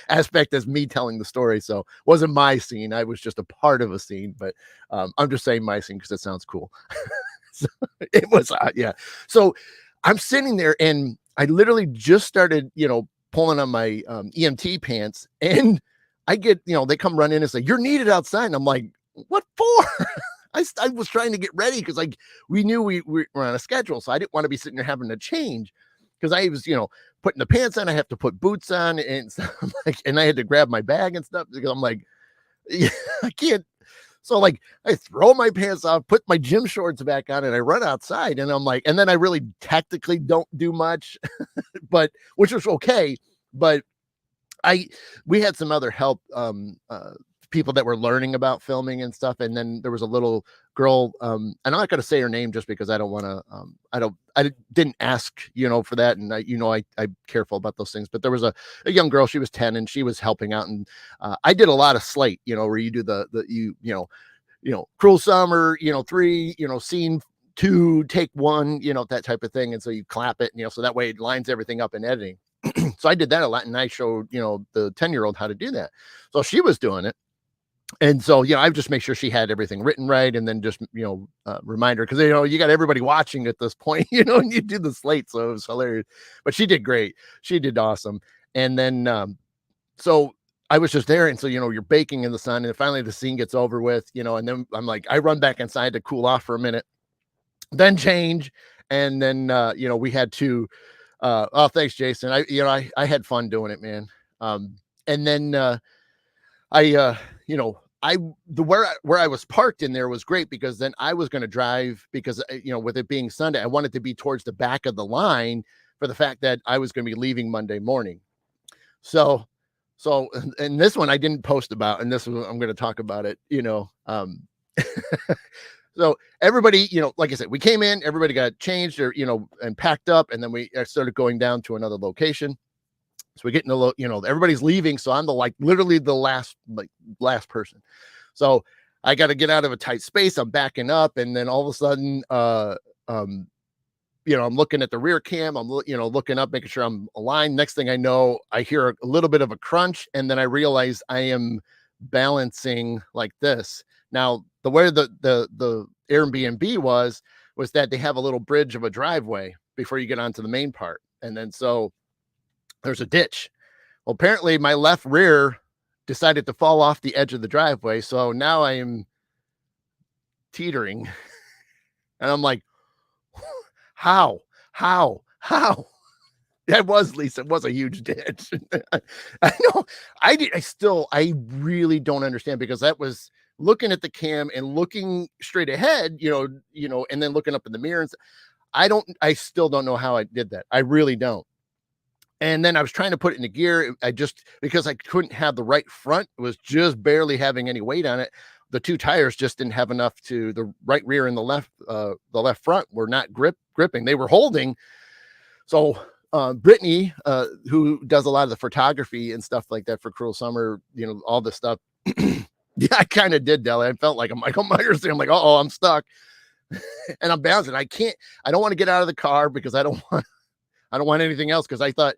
aspect as me telling the story. So it wasn't my scene. I was just a part of a scene, but I'm just saying my scene because it sounds cool. So it was, yeah. So I'm sitting there and I literally just started, pulling on my EMT pants, and I get, they come run in and say, "You're needed outside." And I'm like, "What for?" I was trying to get ready because we knew we were on a schedule. So I didn't want to be sitting there having to change because I was, putting the pants on. I have to put boots on and stuff and I had to grab my bag and stuff because I'm like, yeah, I can't. So I throw my pants off, put my gym shorts back on, and I run outside. And I'm like, and then I really tactically don't do much, but which was okay. But we had some other help, people that were learning about filming and stuff. And then there was a little girl, and I'm not going to say her name just because I don't want to, I didn't ask, for that. And I'm careful about those things, but there was a young girl, she was 10 and she was helping out. And I did a lot of slate, where you do Cruel Summer, 3, scene 2, take 1, that type of thing. And so you clap it, so that way it lines everything up in editing. So I did that a lot. And I showed, the 10-year-old how to do that. So she was doing it. And so, I just make sure she had everything written right. And then just, remind her, because, you got everybody watching at this point, and you do the slate. So it was hilarious, but she did great. She did awesome. And then, so I was just there. And so, you're baking in the sun, and finally the scene gets over with, and then I'm like, I run back inside to cool off for a minute, then change. And then, we had to, oh, thanks, Jason. I had fun doing it, man. And then, where I was parked in there was great because then I was going to drive because, with it being Sunday, I wanted to be towards the back of the line for the fact that I was going to be leaving Monday morning. So, and this one I didn't post about, and this one I'm going to talk about it, so everybody, like I said, we came in, everybody got changed or, and packed up, and then we started going down to another location. So we get in the, everybody's leaving. So I'm literally the last person. So I got to get out of a tight space. I'm backing up. And then all of a sudden, I'm looking at the rear cam. I'm, looking up, making sure I'm aligned. Next thing I know, I hear a little bit of a crunch. And then I realize I am balancing like this. Now, the way the Airbnb was that they have a little bridge of a driveway before you get onto the main part. And then so there's a ditch. Well, apparently my left rear decided to fall off the edge of the driveway. So now I am teetering. And I'm like, how? That was, Lisa, it was a huge ditch. I know. I really don't understand because that was looking at the cam and looking straight ahead, and then looking up in the mirror. And I still don't know how I did that. I really don't. And then I was trying to put it into gear. Because I couldn't have the right front, it was just barely having any weight on it. The two tires just didn't have enough the right rear and the left front were not gripping. They were holding. So Brittany, who does a lot of the photography and stuff like that for Cruel Summer, all this stuff. Yeah, I kind of did, Deli. I felt like a Michael Myers thing. I'm like, oh, I'm stuck. And I'm bouncing. I don't want to get out of the car because I don't want anything else. Because I thought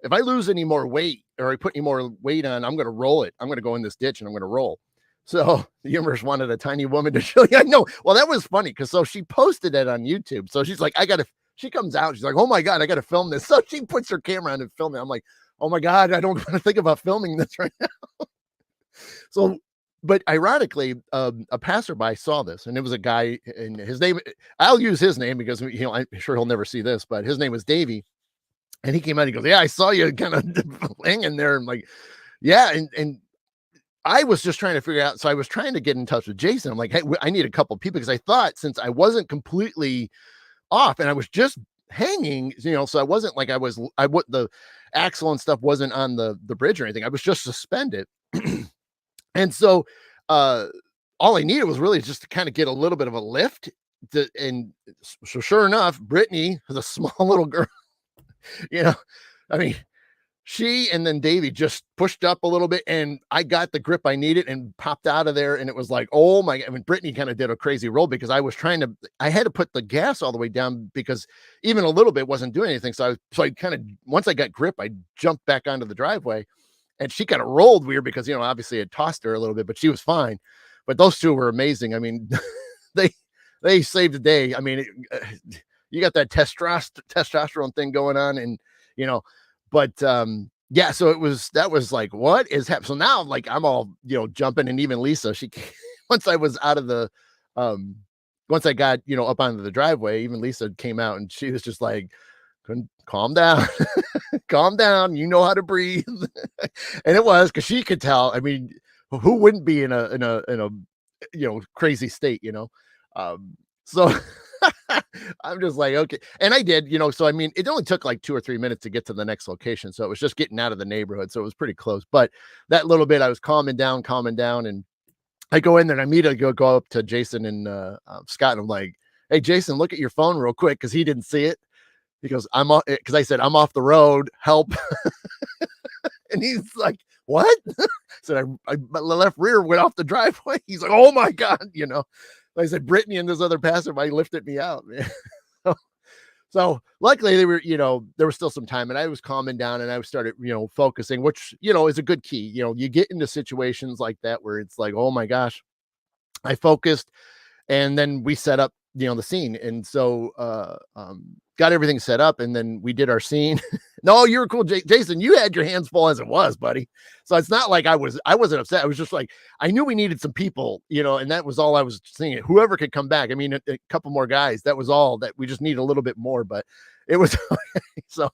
if I lose any more weight or I put any more weight on, I'm going to roll it. I'm going to go in this ditch and I'm going to roll. So the universe wanted a tiny woman to show you. I know. Well, that was funny because so she posted it on YouTube. So she's like, she comes out. She's like, oh my God, I got to film this. So she puts her camera on and film it. I'm like, oh my God, I don't want to think about filming this right now. So, but ironically, a passerby saw this, and it was a guy, and his name, I'll use his name because, I'm sure he'll never see this, but his name was Davey. And he came out, he goes, yeah, I saw you kind of hanging there. I'm like, yeah. And I was just trying to figure out. So I was trying to get in touch with Jason. I'm like, hey, I need a couple of people because I thought since I wasn't completely off and I was just hanging, so I wasn't like I would the axle and stuff wasn't on the bridge or anything. I was just suspended. And so uh all I needed was really just to kind of get a little bit of a lift. And so sure enough, Brittany was a small little girl, you know. I mean, she and then Davy just pushed up a little bit, and I got the grip I needed and popped out of there. And it was like, oh my God. I mean, Brittany kind of did a crazy roll because I had to put the gas all the way down because even a little bit wasn't doing anything. So I kind of, once I got grip, I jumped back onto the driveway, and she kind of rolled weird because, obviously it tossed her a little bit, but she was fine. But those two were amazing. I mean, they, they saved the day. I mean, you got that testosterone thing going on, and, you know, but yeah, so that was like, what is happening? So now, like, I'm all, jumping, and even Lisa, once I was out of the, um, once I got, up onto the driveway, even Lisa came out, and she was just like, calm down, calm down. You know how to breathe. And it was, cause she could tell. I mean, who wouldn't be in a, crazy state, so I'm just like, okay. And I did, so I mean, it only took like 2 or 3 minutes to get to the next location. So it was just getting out of the neighborhood. So it was pretty close. But that little bit, I was calming down. And I go in there, and I immediately go up to Jason and Scott. And I'm like, hey, Jason, look at your phone real quick. Cause he didn't see it. He goes, cause I said, I'm off the road, help. And he's like, what? I said, my left rear went off the driveway. He's like, oh my God, I said, Brittany and this other passerby lifted me out, man. So luckily they were, there was still some time, and I was calming down, and I started, focusing, which, is a good key. You get into situations like that where it's like, oh my gosh, I focused, and then we set up, the scene. And so, got everything set up, and then we did our scene. No, you were cool, Jason. You had your hands full as it was, buddy. So it's not like I wasn't upset. I was just like, I knew we needed some people, and that was all I was thinking. Whoever could come back. I mean, a couple more guys. That was all that we just need a little bit more, but it was so.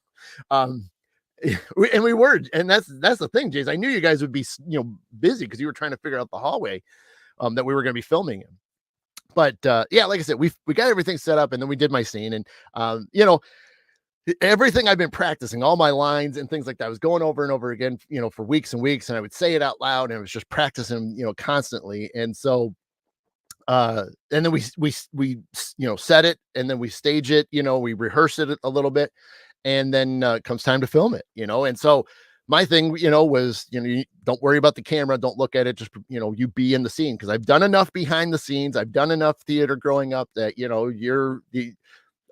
And we were, and that's the thing, Jason. I knew you guys would be, busy because you were trying to figure out the hallway, that we were going to be filming in. But yeah, like I said, we got everything set up, and then we did my scene, and everything I've been practicing, all my lines and things like that, I was going over and over again, for weeks and weeks, and I would say it out loud, and I was just practicing, constantly. And so, and then we set it, and then we stage it, we rehearse it a little bit, and then it comes time to film it, and so my thing, was, you don't worry about the camera, don't look at it, just, you be in the scene. Cause I've done enough behind the scenes. I've done enough theater growing up that,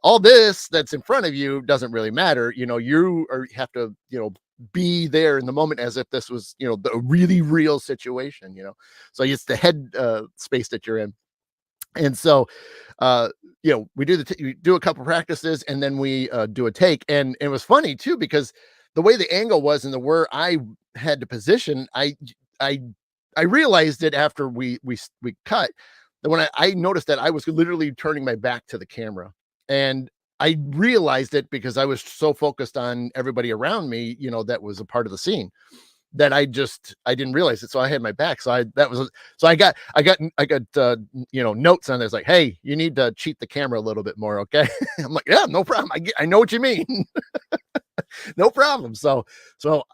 all this that's in front of you doesn't really matter. You have to, be there in the moment as if this was, the really real situation, so it's the head space that you're in. And so, we do a couple practices, and then we do a take. And it was funny too, because the way the angle was and where I had to position, I realized it after we cut, that when I noticed that I was literally turning my back to the camera, and I realized it because I was so focused on everybody around me, that was a part of the scene, that I didn't realize it. So I had my back. So I got notes on this, like, hey, you need to cheat the camera a little bit more. Okay. I'm like, yeah, no problem. I know what you mean. No problem. So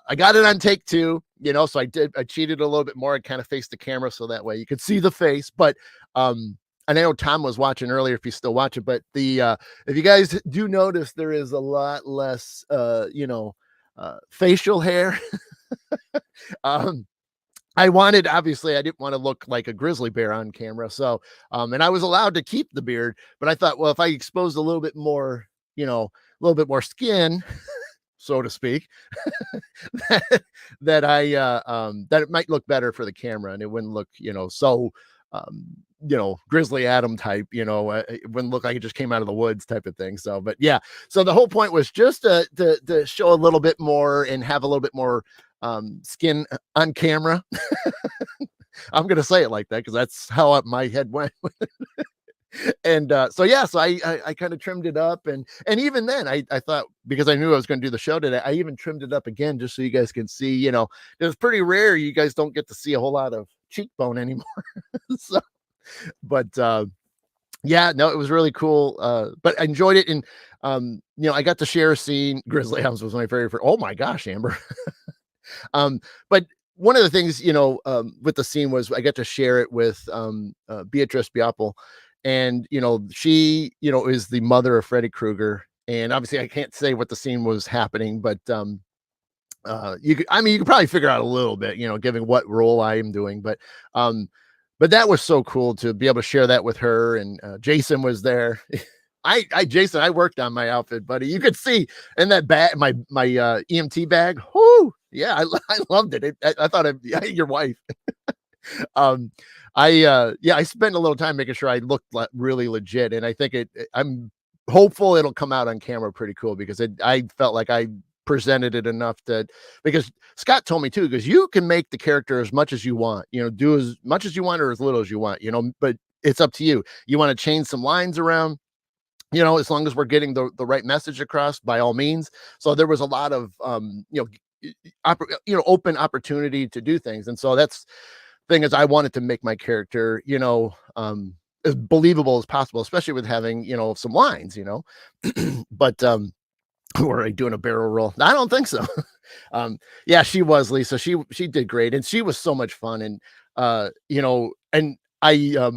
I got it on take 2, so I cheated a little bit more. I kind of faced the camera, so that way you could see the face. But, and I know Tom was watching earlier, if he's still watching, but if you guys do notice, there is a lot less, facial hair. Obviously I didn't want to look like a grizzly bear on camera. So, and I was allowed to keep the beard, but I thought, well, if I exposed a little bit more, a little bit more skin, so to speak, that it might look better for the camera, and it wouldn't look, so, Grizzly Adam type, it wouldn't look like it just came out of the woods type of thing. So, but yeah, so the whole point was just to show a little bit more and have a little bit more skin on camera. I'm going to say it like that, because that's how my head went. And so yeah, so I kind of trimmed it up, and even then I thought, because I knew I was going to do the show today, I even trimmed it up again just so you guys can see. It's pretty rare, you guys don't get to see a whole lot of cheekbone anymore. So, but yeah, no, it was really cool. But I enjoyed it, and I got to share a scene. Grizzly Adams was my favorite. Oh my gosh, Amber. But one of the things, with the scene was I got to share it with Beatrice Biapel, and she, is the mother of Freddy Krueger. And obviously, I can't say what the scene was happening, but you could probably figure out a little bit, given what role I am doing. But that was so cool to be able to share that with her. And Jason was there. Jason, I worked on my outfit, buddy. You could see in that bag, my EMT bag. Whoo, yeah, I loved it. I thought yeah, your wife. um, I spent a little time making sure I looked really legit, and I think I'm hopeful it'll come out on camera pretty cool, because I felt like I presented it enough that, because Scott told me too, because you can make the character as much as you want, do as much as you want or as little as you want, but it's up to you. You want to change some lines around, as long as we're getting the right message across, by all means. So there was a lot of open opportunity to do things. And so that's thing is, I wanted to make my character, as believable as possible, especially with having, some lines, but were I doing a barrel roll? I don't think so. Yeah, she was, Lisa. She did great, and she was so much fun. And and I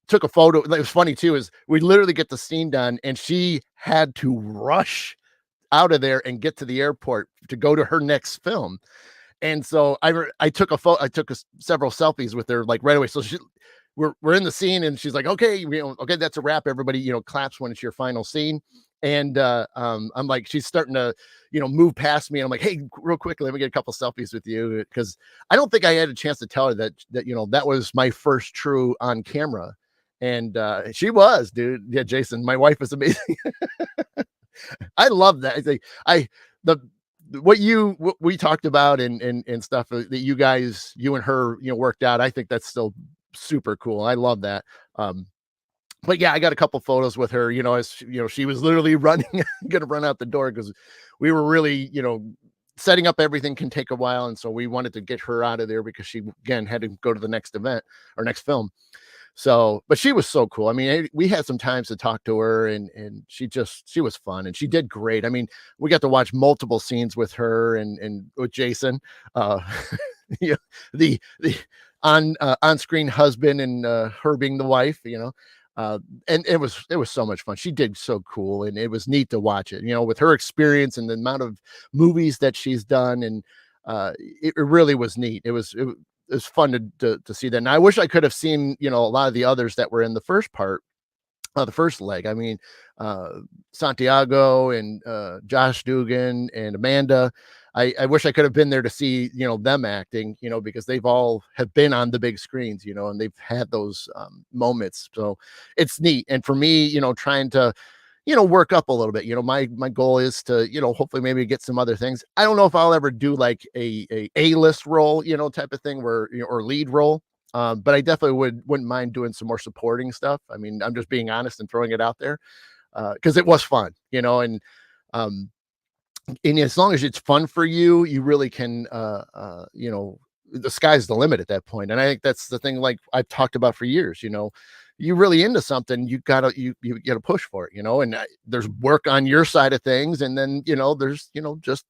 took a photo. It was funny too, is we literally get the scene done, and she had to rush out of there and get to the airport to go to her next film. And so I took a photo. I took several selfies with her, like, right away. So we're in the scene, and she's like, okay, okay, that's a wrap. Everybody, claps when it's your final scene. And I'm like, she's starting to, move past me. And I'm like, hey, real quickly, let me get a couple selfies with you, because I don't think I had a chance to tell her that that was my first true on camera. And she was, dude. Yeah, Jason, my wife is amazing. I love that. I think the what we talked about and stuff that you and her, worked out. I think that's still super cool. I love that. But yeah, I got a couple photos with her, as she was literally running, gonna run out the door, because we were really, setting up everything can take a while. And so we wanted to get her out of there, because she, again, had to go to the next event or next film. So, but she was so cool. I mean, we had some times to talk to her, and she was fun, and she did great. I mean, we got to watch multiple scenes with her and with Jason, uh, yeah, the on-screen husband, and her being the wife, and it was so much fun. She did so cool, and it was neat to watch it, with her experience and the amount of movies that she's done. And it really was neat. It was fun to see that. And I wish I could have seen, a lot of the others that were in the first part, the first leg. I mean, Santiago and Josh Dugan and Amanda. I wish I could have been there to see, them acting, because they've all have been on the big screens, and they've had those moments. So it's neat. And for me, trying to, work up a little bit, my goal is to, hopefully maybe get some other things. I don't know if I'll ever do like A-list role, type of thing, where, or lead role. But I definitely wouldn't mind doing some more supporting stuff. I mean, I'm just being honest and throwing it out there, because it was fun, um, and as long as it's fun for you, you really can, the sky's the limit at that point. And I think that's the thing, like I've talked about for years, you really into something, you gotta push for it, and there's work on your side of things. And then, there's, just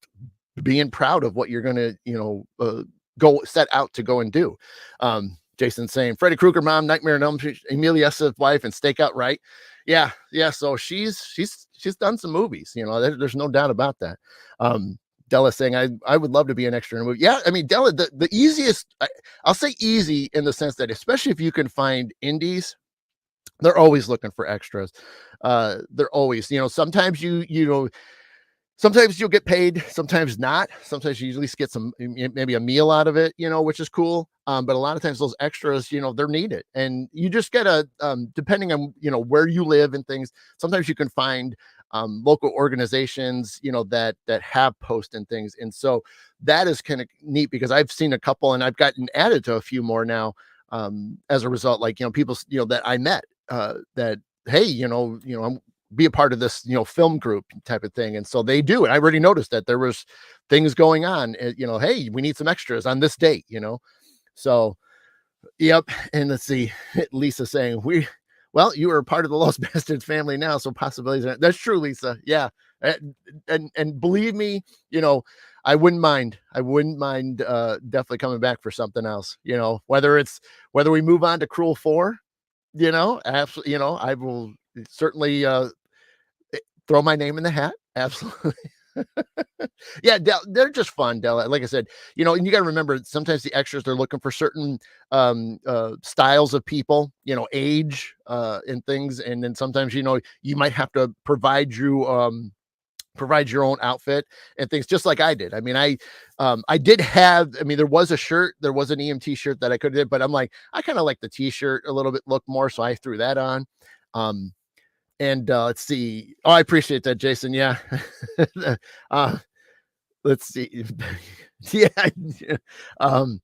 being proud of what you're going to, go set out to go and do. Jason saying Freddy Krueger mom, Nightmare on Elm Street, Emilia's wife, and Stakeout Right. Yeah. So she's done some movies, there's no doubt about that. Della saying I would love to be an extra in a movie. Yeah, I mean, Della, the easiest, I'll say easy in the sense that, especially if you can find indies, they're always looking for extras. They're always, sometimes sometimes you'll get paid, sometimes not. Sometimes you at least get some, maybe a meal out of it, which is cool. But a lot of times those extras, they're needed, and you just gotta, depending on, where you live and things, sometimes you can find local organizations, that have posts and things. And so that is kind of neat, because I've seen a couple, and I've gotten added to a few more now, as a result, like, people, that I met, that, hey, I'm be a part of this, film group type of thing. And so they do. And I already noticed that there was things going on, hey, we need some extras on this date, so, yep. And let's see, Lisa saying Well, you are a part of the Lost Bastards family now, so possibilities are that's true, Lisa. Yeah. And believe me, you know, I wouldn't mind. I wouldn't mind definitely coming back for something else, whether we move on to Cruel 4, absolutely, I will certainly throw my name in the hat. Absolutely. Yeah, they're just fun, Della. Like I said, and you got to remember sometimes the extras they're looking for certain styles of people, age and things, and then sometimes you might have to provide your own outfit and things just like I did. I mean, I did have, I mean, there was a shirt, there was an EMT shirt that I could have did, but I'm like, I kind of like the t-shirt a little bit look more. So I threw that on. And let's see. Oh, I appreciate that, Jason. Yeah. uh, let's see. Yeah. um,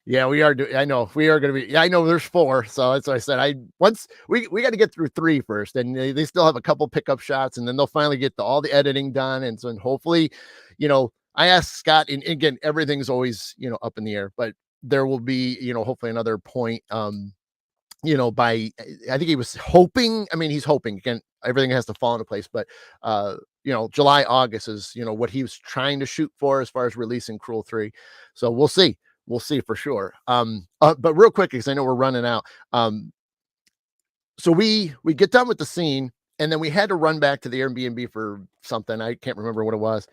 yeah, we are doing. I know we are going to be. Yeah, I know there's 4, so that's what I said. Once we got to get through 3 first, and they still have a couple pickup shots, and then they'll finally get all the editing done, and so and hopefully, I asked Scott, and again, everything's always up in the air, but there will be hopefully another point. By I think he was hoping. I mean, he's hoping again. Everything has to fall into place, but July, August is what he was trying to shoot for as far as releasing Cruel 3. So we'll see. We'll see for sure. But real quick, because I know we're running out. So we get done with the scene, and then we had to run back to the Airbnb for something. I can't remember what it was,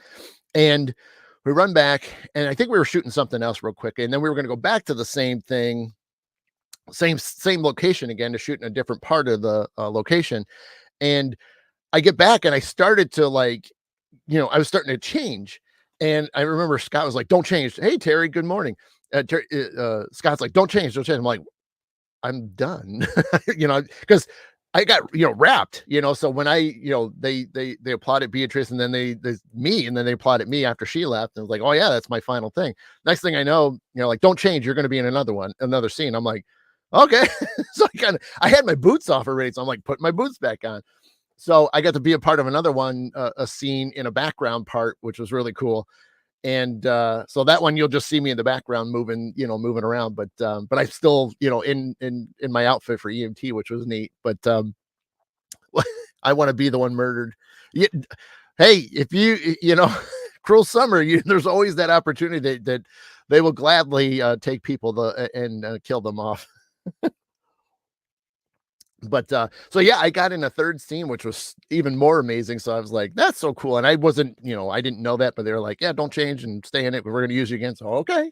and we run back, and I think we were shooting something else real quick, and then we were going to go back to the same thing, same location again to shoot in a different part of the location. And I get back, and I started to I was starting to change, and I remember Scott was like, "Don't change." Hey, Terry, good morning. Scott's like, "Don't change, don't change." I'm like, "I'm done," because I got wrapped, so when they applauded Beatrice, and then and then they applauded me after she left, and I was like, "Oh yeah, that's my final thing." Next thing I know, like, "Don't change, you're going to be in another scene." I'm like, "Okay." So I had my boots off already, so I'm like putting my boots back on. So I got to be a part of another one, a scene in a background part, which was really cool. And so that one you'll just see me in the background moving around, but I still in my outfit for EMT, which was neat. But I want to be the one murdered. Yeah, hey, if Cruel Summer, there's always that opportunity that they will gladly take people and kill them off. But so yeah, I got in a third scene, which was even more amazing. So I was like, that's so cool. And I wasn't, I didn't know that, but they were like, yeah, don't change and stay in it. We're going to use you again. So okay.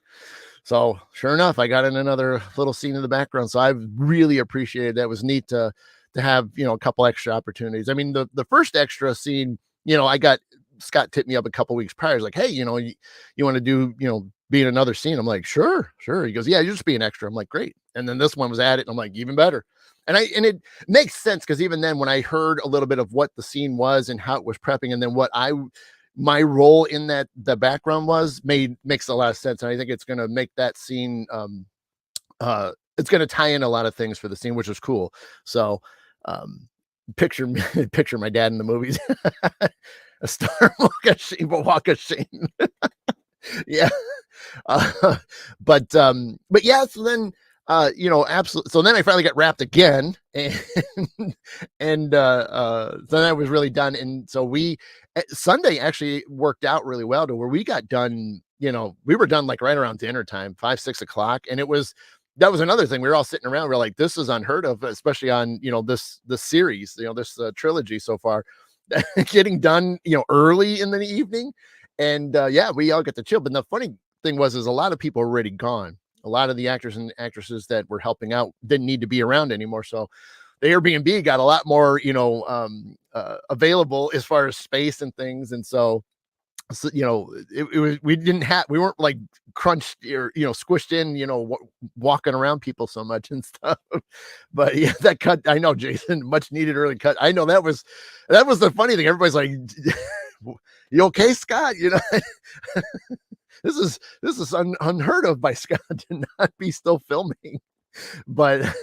So sure enough, I got in another little scene in the background. So I really appreciated that. It was neat to have, a couple extra opportunities. I mean, the first extra scene, I got Scott tipped me up a couple weeks prior. He's like, hey, you want to do, be in another scene? I'm like, sure. He goes, yeah, you just be an extra. I'm like, great. And then this one was added, and I'm like, even better. And it makes sense, because even then, when I heard a little bit of what the scene was and how it was prepping, and then what my role in the background makes a lot of sense. And I think it's going to make that scene, it's going to tie in a lot of things for the scene, which is cool. So, picture my dad in the movies, a star walk of shame. Yeah. But yeah, so then absolutely. So then I finally got wrapped again, and so then I was really done. And so Sunday actually worked out really well to where we got done. We were done like right around dinner time, 5-6 o'clock, and that was another thing. We were all sitting around. We're like, this is unheard of, especially on this series, this trilogy so far, getting done early in the evening, and yeah, we all get to chill. But the funny thing is a lot of people are already gone. A lot of the actors and actresses that were helping out didn't need to be around anymore. So the Airbnb got a lot more, available as far as space and things. And so it was, we weren't like crunched or, squished in, walking around people so much and stuff. But yeah, that cut, I know, Jason, much needed early cut. I know that was the funny thing. Everybody's like, you okay, Scott? This is unheard of by Scott to not be still filming. But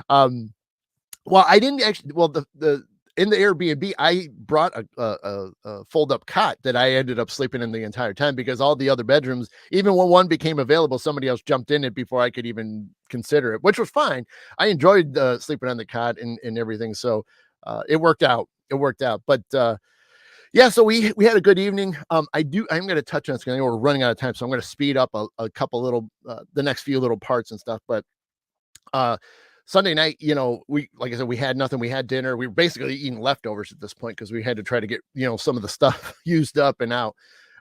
well, I didn't actually. Well, the in the Airbnb, I brought a fold-up cot that I ended up sleeping in the entire time because all the other bedrooms, even when one became available, somebody else jumped in it before I could even consider it, which was fine. I enjoyed sleeping on the cot and everything, so it worked out. It worked out, but yeah, so we had a good evening. I'm going to touch on this because I know we're running out of time, so I'm going to speed up a couple little the next few little parts and stuff, but uh Sunday night, we like I said, we had nothing. We had dinner. We were basically eating leftovers at this point because we had to try to get, some of the stuff used up and out.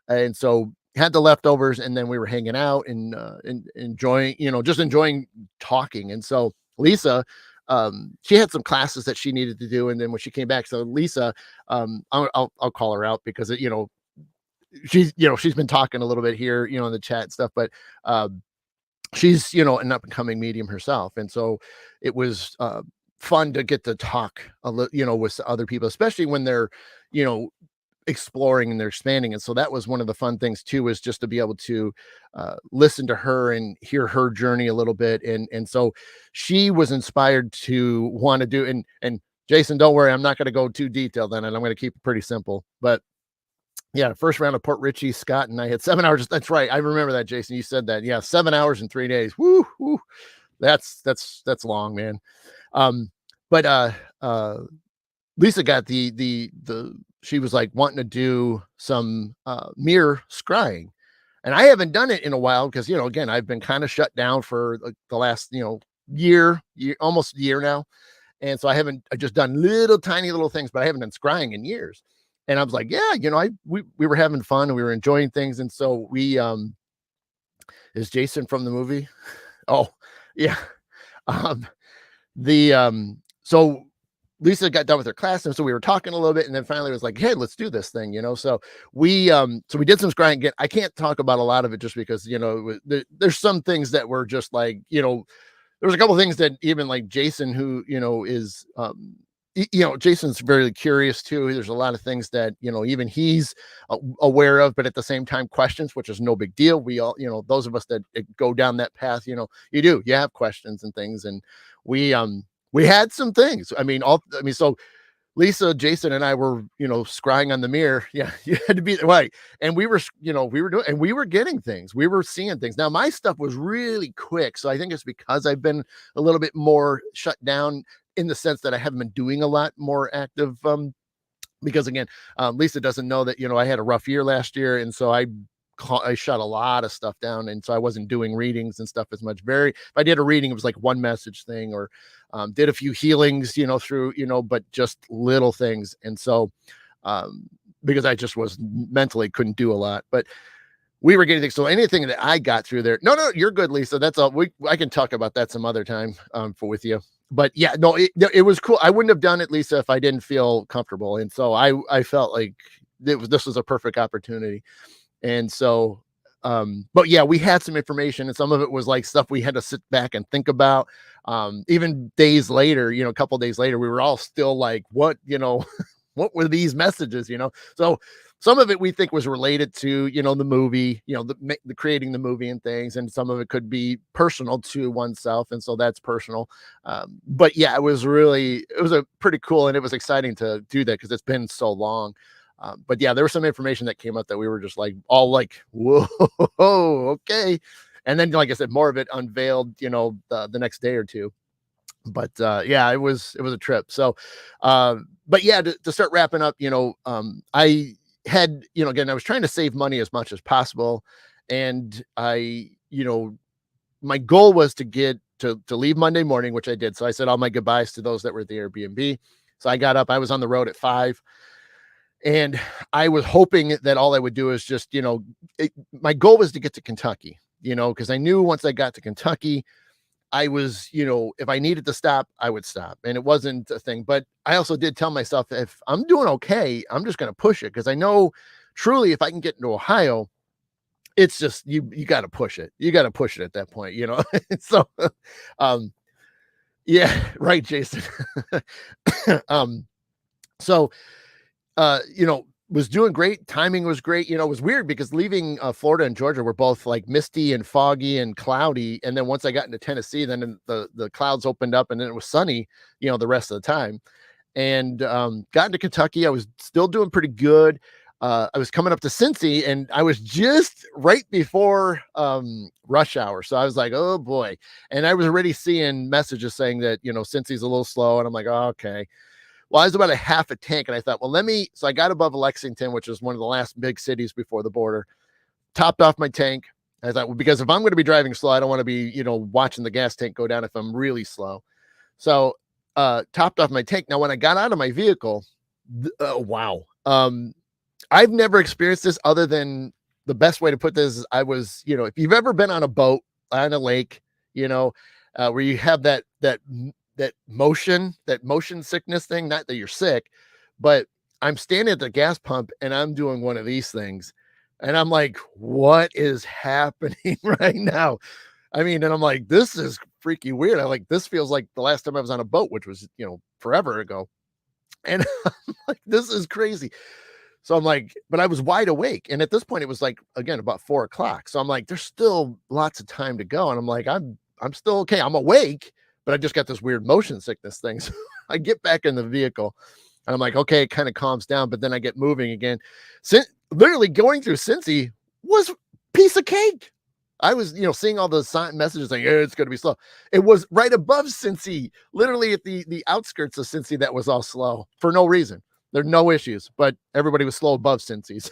And so had the leftovers, and then we were hanging out and enjoying, just enjoying talking. And so Lisa, she had some classes that she needed to do, and then when she came back, so Lisa, I'll call her out because she's been talking a little bit here, in the chat and stuff, but she's an up and coming medium herself, and so it was fun to get to talk a little, with other people, especially when they're you know exploring and they're expanding. And so that was one of the fun things too, was just to be able to listen to her and hear her journey a little bit. And so she was inspired to want to do, and Jason, don't worry, I'm not going to go too detailed on it. I'm going to keep it pretty simple. But yeah, first round of Port Richey, Scott and I had 7 hours. That's right. I remember that, Jason. You said that. Yeah, 7 hours in 3 days. Woo, woo. That's long, man. But Lisa got the she was like wanting to do some mirror scrying, and I haven't done it in a while because again, I've been kind of shut down for the last year, almost a year now, and so I just done little tiny little things, but I haven't done scrying in years. And I was like, yeah, we were having fun and we were enjoying things, and so we is Jason from the movie? Oh, yeah. Um, so Lisa got done with her class, and so we were talking a little bit, and then finally it was like, hey, let's do this thing, so we did some scrying. Again, I can't talk about a lot of it just because there's some things that were just like, there's a couple of things that even like Jason, who is Jason's very curious too. There's a lot of things that even he's aware of, but at the same time questions, which is no big deal. We all, those of us that go down that path, you have questions and things, and we had some things. So Lisa, Jason, and I were, scrying on the mirror. Yeah, you had to be right. And we were, we were doing, and we were getting things. We were seeing things. Now, my stuff was really quick. So I think it's because I've been a little bit more shut down in the sense that I haven't been doing a lot more active. Because again, Lisa doesn't know that, I had a rough year last year. And so I shut a lot of stuff down, and so I wasn't doing readings and stuff as much. If I did a reading, it was like one message thing, or did a few healings, through, but just little things. And so because I just was mentally couldn't do a lot, but we were getting things. So anything that I got through there, no, you're good, Lisa. That's all. I can talk about that some other time with you. But yeah, no, it was cool. I wouldn't have done it, Lisa, if I didn't feel comfortable. And so I felt like this was a perfect opportunity. And so, but yeah, we had some information, and some of it was like stuff we had to sit back and think about. Even days later, a couple days later, we were all still like, what, what were these messages, So some of it we think was related to, the movie, the creating the movie and things. And some of it could be personal to oneself. And so that's personal. But yeah, it was a pretty cool, and it was exciting to do that because it's been so long. But yeah, there was some information that came up that we were just like, all like, whoa, okay. And then, like I said, more of it unveiled, the next day or two. But yeah, it was a trip. So, but yeah, to start wrapping up, I had, again, I was trying to save money as much as possible. And my goal was to get to leave Monday morning, which I did. So I said all my goodbyes to those that were at the Airbnb. So I got up, I was on the road at 5. And I was hoping that all I would do is just, my goal was to get to Kentucky, because I knew once I got to Kentucky, I was, if I needed to stop, I would stop. And it wasn't a thing. But I also did tell myself, if I'm doing okay, I'm just going to push it. Because I know truly if I can get into Ohio, it's just, you got to push it. You got to push it at that point, So, yeah, right, Jason. So, was doing great. Timing was great. It was weird because leaving Florida and Georgia were both like misty and foggy and cloudy. And then once I got into Tennessee, then the clouds opened up and then it was sunny, the rest of the time. and got into Kentucky. I was still doing pretty good. I was coming up to Cincy, and I was just right before rush hour. So I was like, oh boy. And I was already seeing messages saying that, Cincy's a little slow. And I'm like, oh, okay. Well, I was about a half a tank, and I thought, well, so I got above Lexington, which is one of the last big cities before the border, topped off my tank. I thought, well, because if I'm going to be driving slow, I don't want to be, watching the gas tank go down if I'm really slow. So, topped off my tank. Now, when I got out of my vehicle, wow. I've never experienced this other than the best way to put this is I was, if you've ever been on a boat on a lake, where you have that motion sickness thing, not that you're sick, but I'm standing at the gas pump and I'm doing one of these things. And I'm like, what is happening right now? I mean, and I'm like, this is freaky weird. This feels like the last time I was on a boat, which was, forever ago. And I'm like, this is crazy. So I'm like, but I was wide awake. And at this point, it was like, again, about 4:00. So I'm like, there's still lots of time to go. And I'm like, I'm still okay. I'm awake, but I just got this weird motion sickness thing. So I get back in the vehicle and I'm like, okay, it kind of calms down, but then I get moving again. Literally going through Cincy was piece of cake. I was, seeing all those messages saying, it's going to be slow. It was right above Cincy, literally at the outskirts of Cincy that was all slow for no reason. There are no issues, but everybody was slow above Cincy. So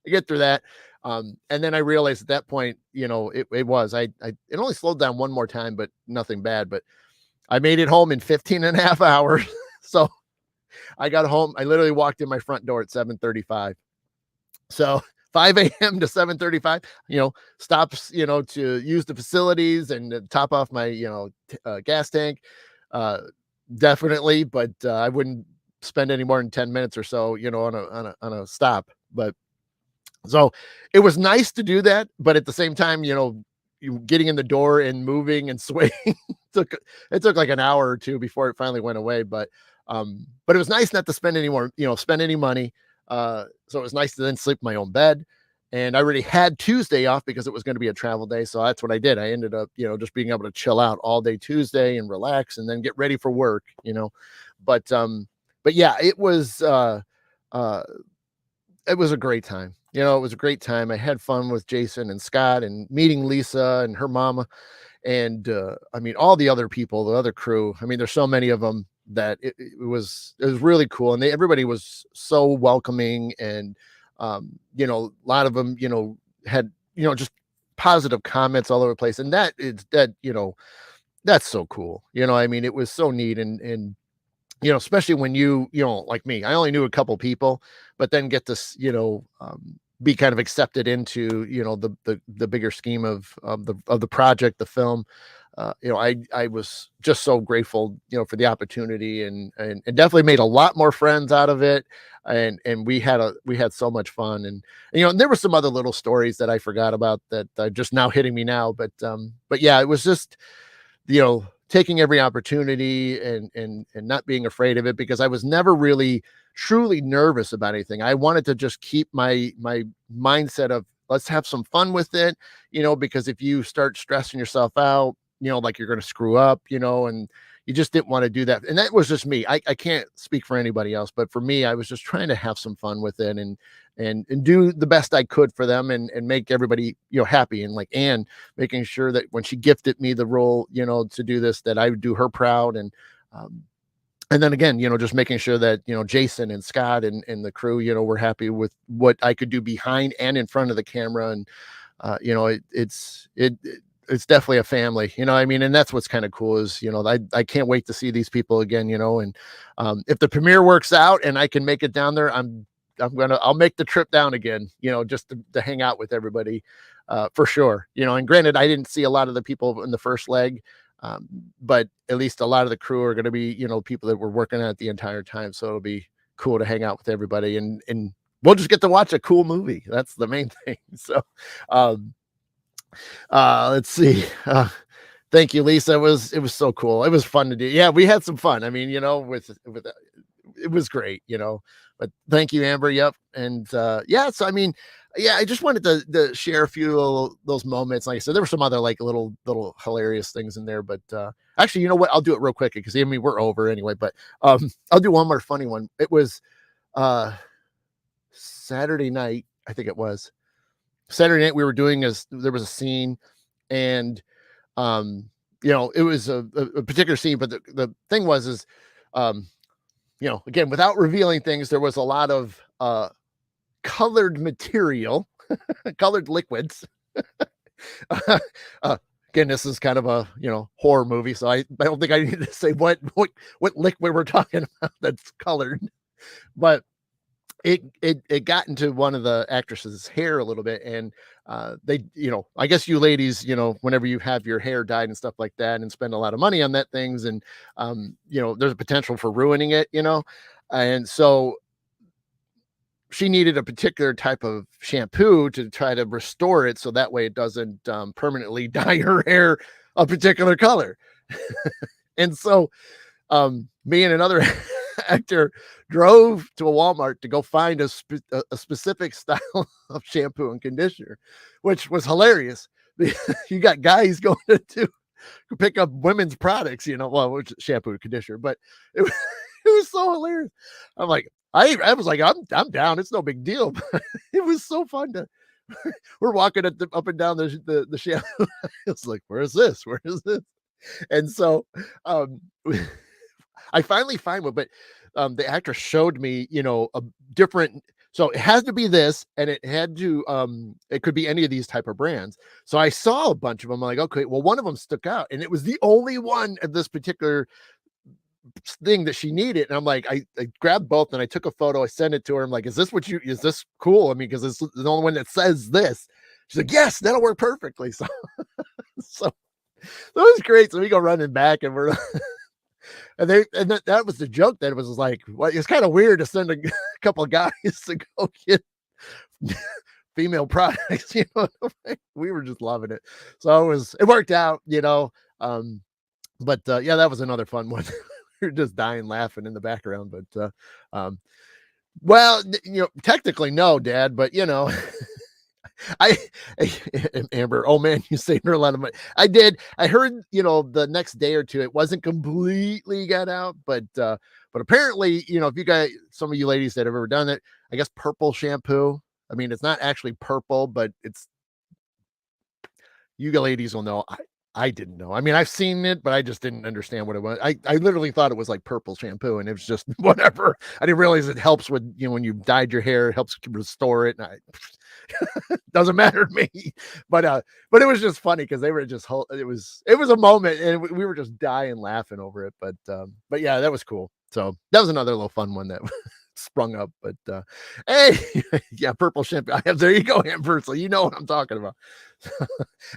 I get through that. And then I realized at that point, it only slowed down one more time, but nothing bad. But I made it home in 15 and a half hours. So I got home. I literally walked in my front door at 7:35. So 5 a.m. to 7:35, stops, to use the facilities and top off my, gas tank. Definitely. But I wouldn't spend any more than 10 minutes or so, on a stop. But so it was nice to do that. But at the same time, you getting in the door and moving and swaying it took like an hour or two before it finally went away. But it was nice not to spend any more, spend any money. So it was nice to then sleep in my own bed. And I already had Tuesday off because it was going to be a travel day. So that's what I did. I ended up, just being able to chill out all day Tuesday and relax and then get ready for work, but yeah, it was a great time. It was a great time. I had fun with Jason and Scott and meeting Lisa and her mama. And, I mean, all the other people, the other crew, I mean, there's so many of them that it was really cool. And everybody was so welcoming. And, a lot of them, had, just positive comments all over the place. And that's so cool. I mean, it was so neat. And, especially when like me, I only knew a couple people, but then get this, be kind of accepted into, the bigger scheme of the project, the film. I was just so grateful, for the opportunity and definitely made a lot more friends out of it. And we had so much fun. And there were some other little stories that I forgot about that are just now hitting me now. But yeah, it was just, taking every opportunity and not being afraid of it, because I was never really truly nervous about anything. I wanted to just keep my mindset of let's have some fun with it, because if you start stressing yourself out, like you're going to screw up, and you just didn't want to do that. And that was just me. I can't speak for anybody else, but for me, I was just trying to have some fun with it and do the best I could for them and make everybody, happy. And like Anne, making sure that when she gifted me the role, to do this, that I would do her proud. And then again, just making sure that, Jason and Scott and the crew, were happy with what I could do behind and in front of the camera. And, it's definitely a family, I mean, and that's what's kind of cool is, I can't wait to see these people again, and if the premiere works out and I can make it down there, I'll make the trip down again, just to hang out with everybody, for sure, and granted, I didn't see a lot of the people in the first leg, but at least a lot of the crew are going to be, people that were working on it the entire time. So it'll be cool to hang out with everybody and we'll just get to watch a cool movie. That's the main thing. So, let's see. Thank you, Lisa. It was so cool. It was fun to do. Yeah, we had some fun. I mean, with it was great, but thank you, Amber. Yep. And, yeah, so I mean, yeah, I just wanted to share a few those moments. Like I said, there were some other like little hilarious things in there, but actually, you know what? I'll do it real quick because I mean we're over anyway. But I'll do one more funny one. It was uh Saturday night, I think it was Saturday night. We were doing as there was a scene, and um, it was a particular scene, but the thing was is, um, again, without revealing things, there was a lot of colored material, colored liquids. uh, Again, this is kind of a horror movie, so I don't think I need to say what liquid we're talking about that's colored, but it got into one of the actresses' hair a little bit, and they, I guess you ladies, whenever you have your hair dyed and stuff like that, and spend a lot of money on that things, and there's a potential for ruining it, and so she needed a particular type of shampoo to try to restore it so that way it doesn't permanently dye her hair a particular color. And so me and another actor drove to a Walmart to go find a specific style of shampoo and conditioner, which was hilarious. You got guys going to pick up women's products, well, which shampoo and conditioner, but it was, it was so hilarious. I'm like, I was like, I'm down. It's no big deal. But it was so fun to. We're walking up and down the shampoo. It's like, where is this? Where is this? And so, um, I finally find one, but the actress showed me, a different. So it has to be this, and it had to. It could be any of these type of brands. So I saw a bunch of them. I'm like, okay, well, one of them stuck out, and it was the only one of this particular thing that she needed. And I'm like, I grabbed both and I took a photo. I sent it to her. I'm like, is this cool? I mean, because it's the only one that says this. She's like, yes, that'll work perfectly. So, so that was great. So we go running back, and we're that was the joke. That it was like, well, it's kind of weird to send a couple of guys to go get female products. We were just loving it. So it worked out. But yeah, that was another fun one. We were just dying laughing in the background. But well, technically no, Dad, but I Amber, oh man, you saved her a lot of money. I did. I heard, the next day or two, it wasn't completely got out, but apparently, if you guys, some of you ladies that have ever done it, I guess purple shampoo. I mean, it's not actually purple, but you ladies will know. I didn't know. I mean, I've seen it, but I just didn't understand what it was. I literally thought it was like purple shampoo, and it was just whatever. I didn't realize it helps with, when you dyed your hair, it helps restore it. And doesn't matter to me, but it was just funny because they were just, it was a moment, and we were just dying laughing over it. But yeah, that was cool. So that was another little fun one that sprung up. But hey, yeah, purple shampoo. There you go, Amber. So you know what I'm talking about.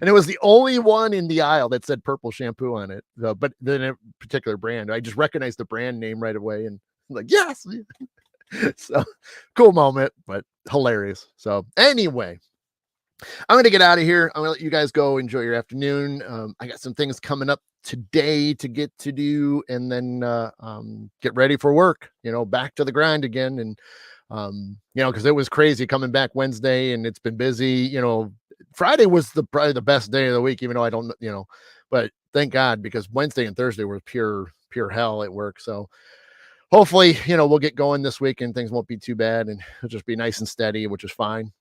And it was the only one in the aisle that said purple shampoo on it. But then a particular brand, I just recognized the brand name right away, and I'm like, yes. So cool moment, but hilarious. So anyway, I'm going to get out of here. I'm going to let you guys go enjoy your afternoon. I got some things coming up today to get to do, and then get ready for work, back to the grind again. And, because it was crazy coming back Wednesday, and it's been busy. Friday was probably the best day of the week, even though I don't, but thank God, because Wednesday and Thursday were pure hell at work. So hopefully, we'll get going this week and things won't be too bad, and it'll just be nice and steady, which is fine,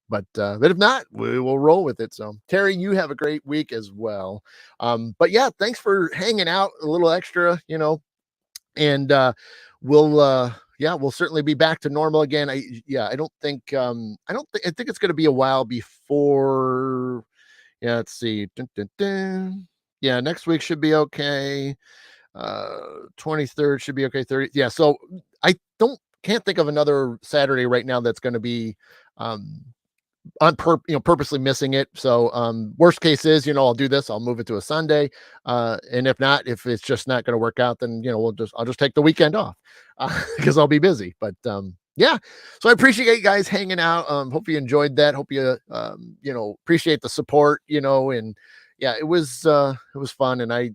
but if not, we will roll with it. So Terry, you have a great week as well. But yeah, thanks for hanging out a little extra, and we'll certainly be back to normal again. I don't think I think it's going to be a while before. Yeah, let's see. Dun, dun, dun. Yeah, next week should be okay. 23rd should be okay. 30th. Yeah. So I can't think of another Saturday right now that's going to be purposely missing it. So worst case is, I'll do this, I'll move it to a Sunday. And if not, if it's just not going to work out, then I'll just take the weekend off because I'll be busy. But yeah, so I appreciate you guys hanging out. Hope you enjoyed that. Hope you appreciate the support, and yeah, it was fun. And I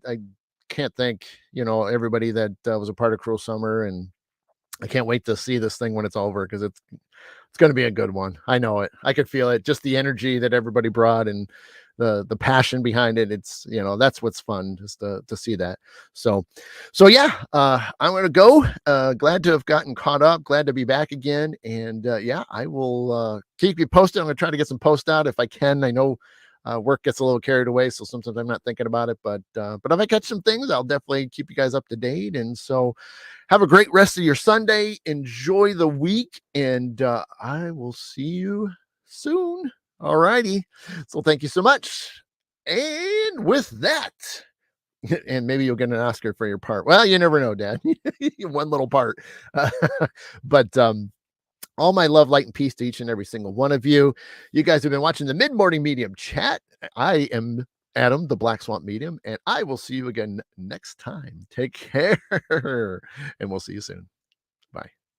can't thank everybody that was a part of Cruel Summer, and I can't wait to see this thing when it's over, because It's going to be a good one. I know it. I could feel it. Just the energy that everybody brought and the passion behind it. It's, that's what's fun, just to see that. So yeah, I'm going to go. Glad to have gotten caught up. Glad to be back again. And yeah, I will keep you posted. I'm going to try to get some posts out if I can. I know work gets a little carried away, so sometimes I'm not thinking about it. But if I catch some things, I'll definitely keep you guys up to date. And so have a great rest of your Sunday. Enjoy the week, and I will see you soon. All righty. So thank you so much. And with that, and maybe you'll get an Oscar for your part. Well, you never know, Dad. One little part. Uh, but all my love, light, and peace to each and every single one of you. You guys have been watching the Mid Morning Medium Chat. I am Adam, the Black Swamp Medium, and I will see you again next time. Take care, and we'll see you soon. Bye.